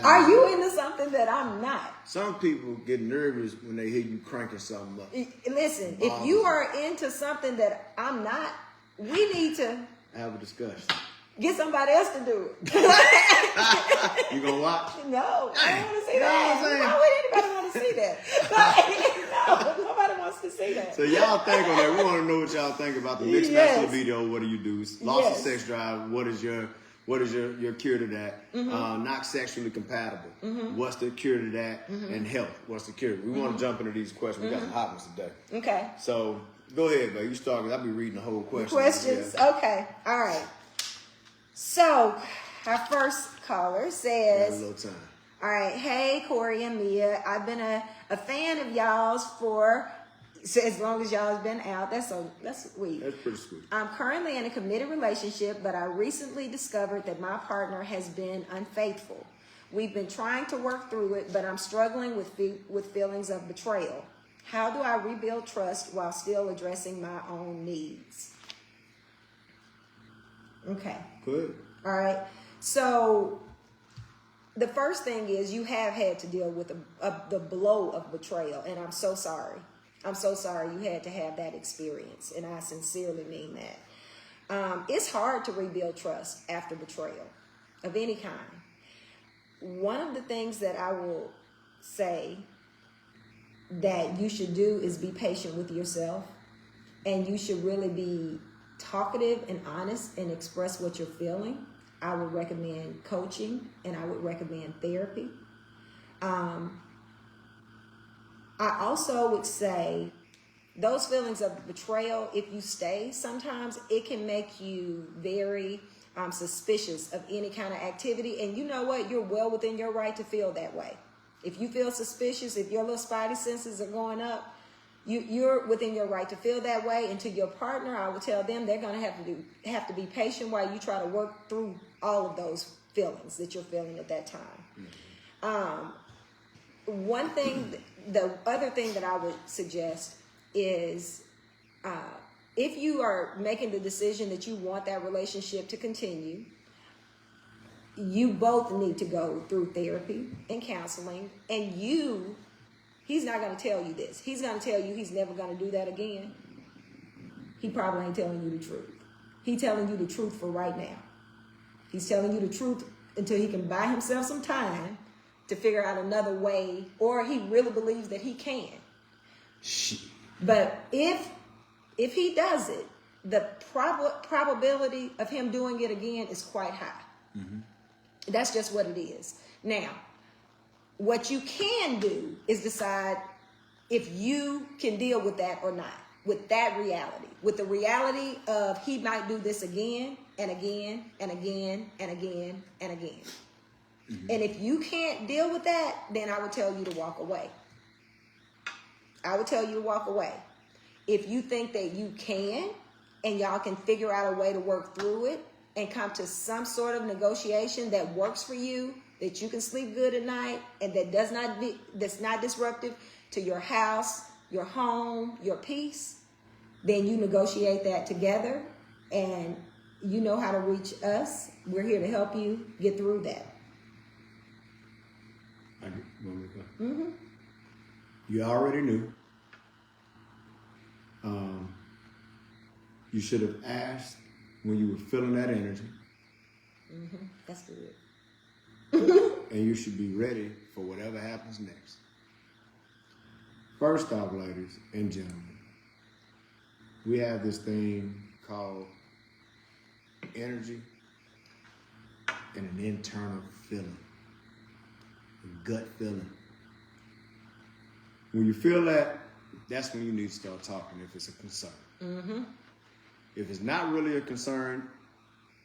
Are you into something that I'm not? Some people get nervous when they hear you cranking something up. Listen, if you are into something that I'm not, we need to have a discussion. Get somebody else to do it. You gonna watch? No, I don't want to see that. Why would anybody want to see that? No, nobody wants to see that. So y'all think on that. We want to know what y'all think about the mixed match libido. What do you do? Loss of sex drive. What is your cure to that? Not sexually compatible. What's the cure to that? And health. What's the cure? We want to jump into these questions. We got some hot ones today. Okay. So go ahead, babe. You start because I'll be reading the whole question. Questions. Yeah. Okay. All right. So our first caller says, a little time. All right. Hey, Corey and Mia. I've been a fan of y'all's for as long as y'all has been out. That's sweet. That's pretty sweet. I'm currently in a committed relationship, but I recently discovered that my partner has been unfaithful. We've been trying to work through it, but I'm struggling with feelings of betrayal. How do I rebuild trust while still addressing my own needs? Okay. Good. All right. So the first thing is you have had to deal with the blow of betrayal, and I'm so sorry. I'm so sorry you had to have that experience, and I sincerely mean that. It's hard to rebuild trust after betrayal of any kind. One of the things that I will say that you should do is be patient with yourself, and you should really be talkative and honest and express what you're feeling. I would recommend coaching, and I would recommend therapy. I also would say those feelings of betrayal, if you stay, sometimes it can make you very suspicious of any kind of activity. And you know what? You're well within your right to feel that way. If you feel suspicious, if your little spidey senses are going up, you're within your right to feel that way. And to your partner, I would tell them they're going to have to be patient while you try to work through all of those feelings that you're feeling at that time. The other thing that I would suggest is if you are making the decision that you want that relationship to continue, you both need to go through therapy and counseling. And he's not going to tell you this. He's going to tell you he's never going to do that again. He probably ain't telling you the truth. He's telling you the truth for right now. He's telling you the truth until he can buy himself some time to figure out another way, or he really believes that he can. But if he does it, the probability of him doing it again is quite high. That's just what it is. Now, what you can do is decide if you can deal with that or not, with that reality, with the reality of he might do this again and again and again and again and again. And if you can't deal with that, then I would tell you to walk away. I would tell you to walk away. If you think that you can, and y'all can figure out a way to work through it and come to some sort of negotiation that works for you, that you can sleep good at night, and that's not disruptive to your house, your home, your peace, then you negotiate that together, and you know how to reach us. We're here to help you get through that. You already knew. You should have asked when you were feeling that energy. That's good. And you should be ready for whatever happens next. First off, ladies and gentlemen, we have this thing called energy and an internal feeling. Gut feeling. When you feel that, that's when you need to start talking if it's a concern. Mm-hmm. If it's not really a concern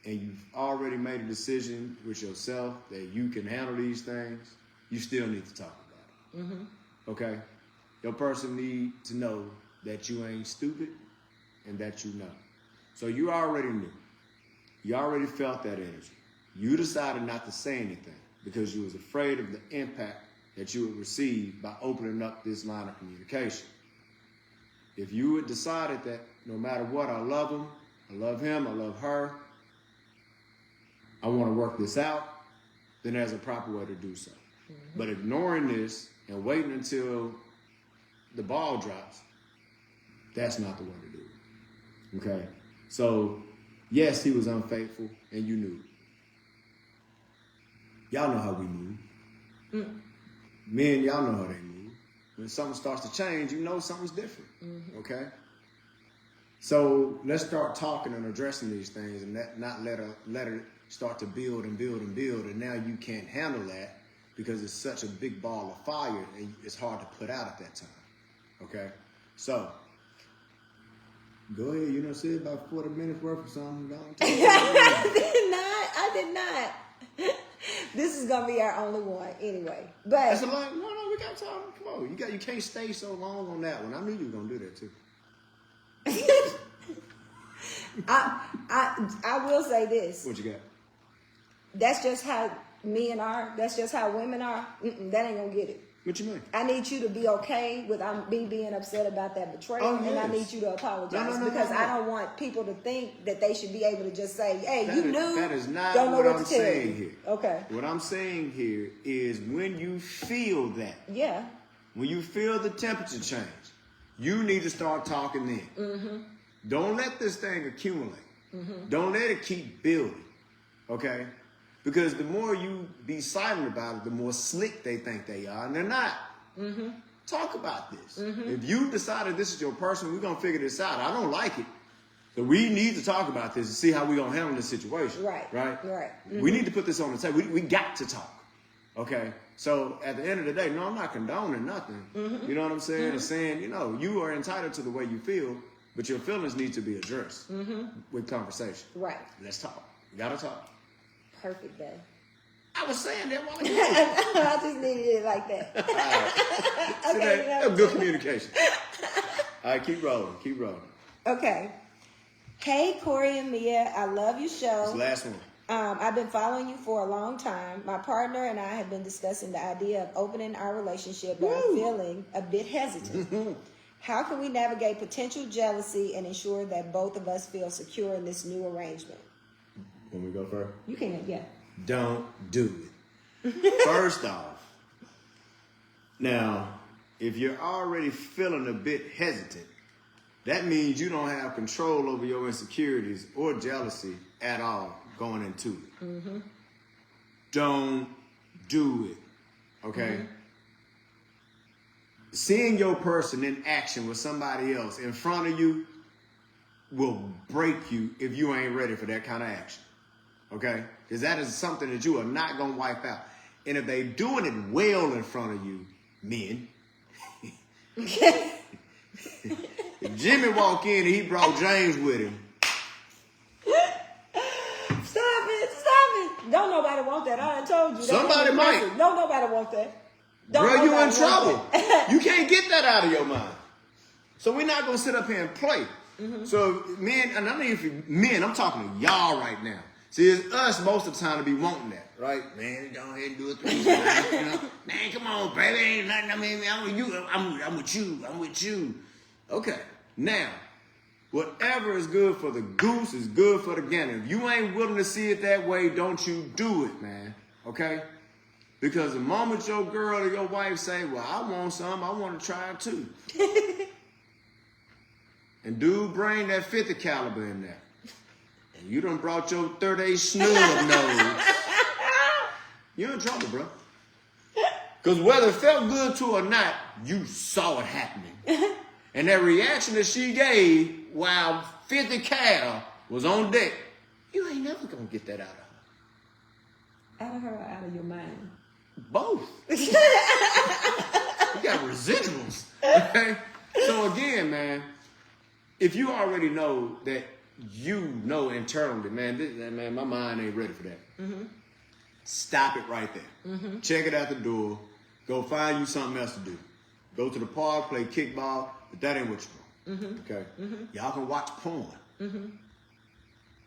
and you've already made a decision with yourself that you can handle these things, you still need to talk about it. Mm-hmm. Okay? Your person need to know that you ain't stupid and that you know. So you already knew. You already felt that energy. You decided not to say anything because you was afraid of the impact that you would receive by opening up this line of communication. If you had decided that no matter what, I love him, I love him, I love her, I want to work this out, then there's a proper way to do so. Mm-hmm. But ignoring this and waiting until the ball drops, that's not the way to do it. Okay? So, yes, he was unfaithful, and you knew. Y'all know how we move. Men, y'all know how they move. When something starts to change, you know something's different. Mm-hmm. Okay? So let's start talking and addressing these things and not let it start to build and build and build, and now you can't handle that because it's such a big ball of fire and it's hard to put out at that time. Okay? So go ahead, you know, say about 40 minutes worth of something. I did not. This is gonna be our only one anyway. But that's a lot. No, we got time. Come on, you can't stay so long on that one. I knew you were gonna do that too. I will say this. What you got? That's just how men are. That's just how women are. That ain't gonna get it. What you mean? I need you to be okay with me being upset about that betrayal, and I need you to apologize because I don't want people to think that they should be able to just say, "Hey, you knew." That is not don't know what what I'm to tell saying you. here. Okay. What I'm saying here is when you feel that, when you feel the temperature change, you need to start talking then. Mm-hmm. Don't let this thing accumulate. Mm-hmm. Don't let it keep building. Okay. Because the more you be silent about it, the more slick they think they are, and they're not. Mm-hmm. Talk about this. Mm-hmm. If you decided this is your person, we're going to figure this out. I don't like it. So we need to talk about this and see how we're going to handle this situation. Right. Mm-hmm. We need to put this on the table. We got to talk. Okay? So at the end of the day, no, I'm not condoning nothing. Mm-hmm. You know what I'm saying? Mm-hmm. It's saying, you know, you are entitled to the way you feel, but your feelings need to be addressed with conversation. Right. Let's talk. We got to talk. Perfect day. I was saying that while ago. I just needed it like that. Right. Okay, that's good communication. All right, keep rolling. Okay. Hey, Corey and Mia, I love your show. This last one. I've been following you for a long time. My partner and I have been discussing the idea of opening our relationship, but I'm feeling a bit hesitant. How can we navigate potential jealousy and ensure that both of us feel secure in this new arrangement? When we go first? You can, yeah. Don't do it. First off, now, if you're already feeling a bit hesitant, that means you don't have control over your insecurities or jealousy at all going into it. Mm-hmm. Don't do it. Okay? Mm-hmm. Seeing your person in action with somebody else in front of you will break you if you ain't ready for that kind of action. Okay? Because that is something that you are not going to wipe out. And if they doing it well in front of you, men, if Jimmy walked in and he brought James with him. Stop it. Don't nobody want that. I done told you. Somebody might. No, nobody want that. Bro, you in trouble. You can't get that out of your mind. So we're not going to sit up here and play. Mm-hmm. So men, and I mean if you men, I'm talking to y'all right now. See, it's us most of the time to be wanting that, right? Man, go ahead and do it. You know? Man, come on, baby. Ain't nothing. I mean, I'm with you. I'm with you. Okay. Now, whatever is good for the goose is good for the gander. If you ain't willing to see it that way, don't you do it, man. Okay? Because the moment your girl or your wife say, well, I want some, I want to try it too. And dude, bring that 50 caliber in there. And you done brought your 38 snub nose. You're in trouble, bro. Because whether it felt good to or not, you saw it happening. And that reaction that she gave while 50 cal was on deck, you ain't never going to get that out of her. Out of her or out of your mind? Both. You got residuals. Okay? So again, man, if you already know that you know internally, man, my mind ain't ready for that. Stop it right there. Check it out the door. Go find you something else to do. Go to the park, play kickball, but that ain't what you want. Okay? Y'all can watch porn.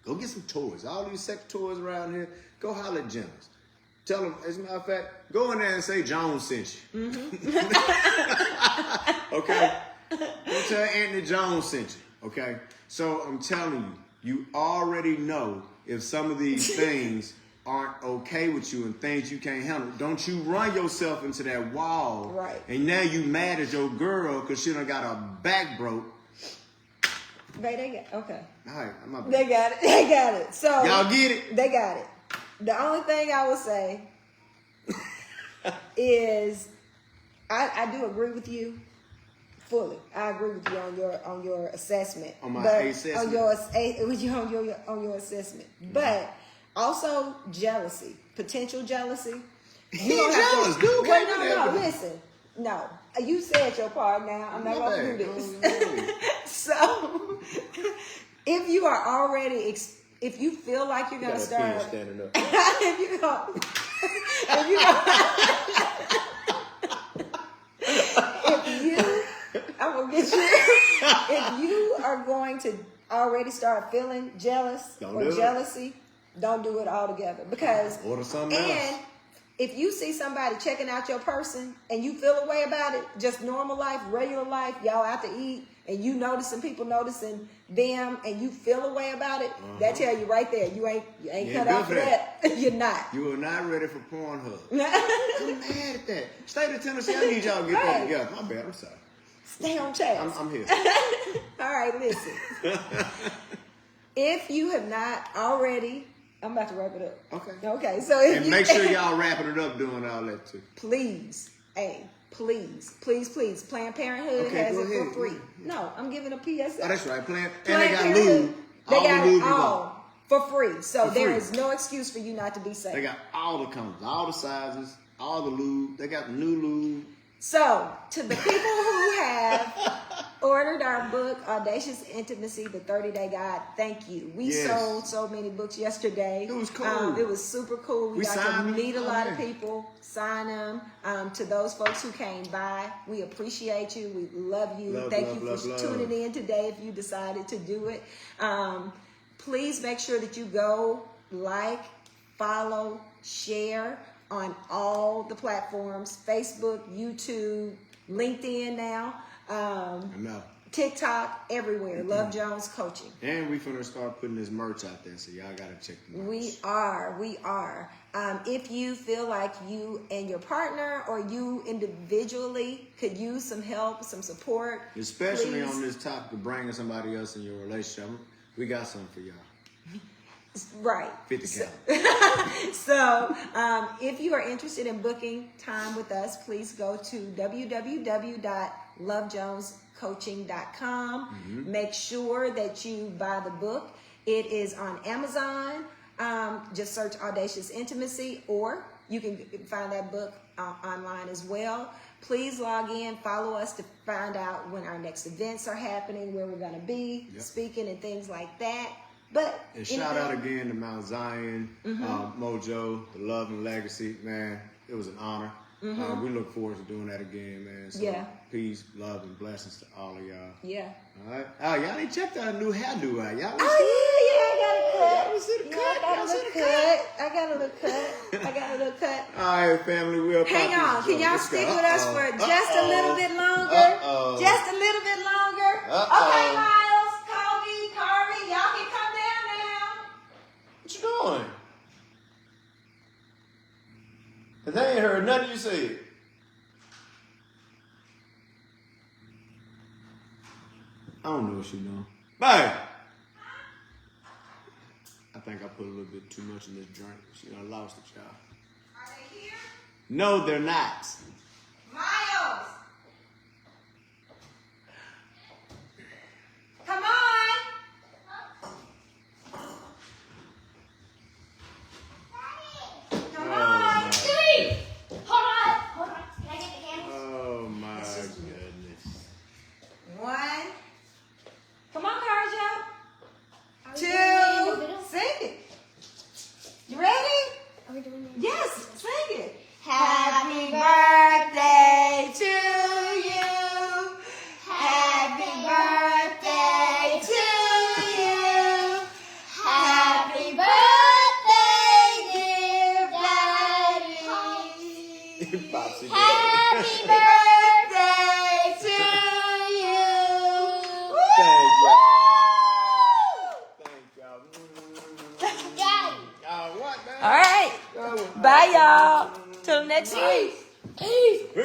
Go get some toys. All these sex toys around here, go holler at Jennings. Tell them, as a matter of fact, go in there and say Jones sent you. Okay? Go tell Anthony Jones sent you. Okay? So I'm telling you, you already know if some of these things aren't okay with you and things you can't handle. Don't you run yourself into that wall. Right. And now you mad at your girl because she done got her back broke. They got okay. All right, I'm not They got it. They got it. So y'all get it? They got it. The only thing I would say is I do agree with you fully. I agree with you on your assessment. On my assessment. On your assessment. But also jealousy, potential jealousy. He jealous, dude. Wait, no, listen. No. You said your part now. I'm not going to do this. So, if you are already, if you feel like you're going to start. Standing up. if you I'm going to get you. If you are going to already start feeling jealous jealousy, don't do it all together. Because, order something else. If you see somebody checking out your person and you feel a way about it, just normal life, regular life, y'all out to eat, and you noticing people noticing them, and you feel a way about it, that tell you right there, you ain't cut out for that. You're not. You are not ready for Pornhub. I'm mad at that. State of Tennessee, I need y'all to get that together. My bad, I'm sorry. Stay on task. I'm here. All right, listen. If you have not already... I'm about to wrap it up. Okay. So if make sure y'all wrapping it up doing all that too. Please, please. Planned Parenthood has it for free. No, I'm giving a PSA. Oh, that's right. Planned and they got lube. They got it all for free. So there is no excuse for you not to be safe. They got all the condoms, all the sizes, all the lube. They got the new lube. So to the people who have ordered our book, Audacious Intimacy, the 30-Day Guide, thank you. We sold so many books yesterday. It was cool. It was super cool. We got to meet a lot of people, sign them. To those folks who came by, we appreciate you. We love you. Thank you for tuning in today if you decided to do it. Please make sure that you go like, follow, share on all the platforms, Facebook, YouTube, LinkedIn now. TikTok, everywhere. Love Jones Coaching. And we finna start putting this merch out there, so y'all gotta check the merch. We are. If you feel like you and your partner or you individually could use some help, some support, especially on this topic of bringing somebody else in your relationship, we got something for y'all. Right. 50 cal. So, if you are interested in booking time with us, please go to www.lovejonescoaching.com. Make sure that you buy the book. It is on Amazon. Just search Audacious Intimacy, or you can find that book online as well. Please log in, follow us to find out when our next events are happening, where we're going to be speaking and things like that. And shout out again to Mount Zion, Mojo, the Love and Legacy, man. It was an honor. We look forward to doing that again, man. So peace, love, and blessings to all of y'all. Yeah. All right. Oh, y'all ain't checked out a new hairdo out. Y'all I got a little cut. All right, family. We'll hang on. Can y'all stick with us for just a little bit longer? Just a little bit longer. Okay, Miles, Kobe, Carly, y'all can come down now. What you doing? Cause they ain't heard nothing you said. I don't know what she doing. Bye. I think I put a little bit too much in this drink. She done lost it, y'all. Are they here? No, they're not. Miles! Come on! Come on! Hold on! Can I get the candles? Oh my we doing it? Yes, sing it. Happy birthday to you. Happy birthday to you. Happy birthday, dear Daddy. Popsy Happy birthday to you. Thank y'all. Thank y'all. Daddy. Oh, what, man? All right. Bye, y'all. Till next week. Peace.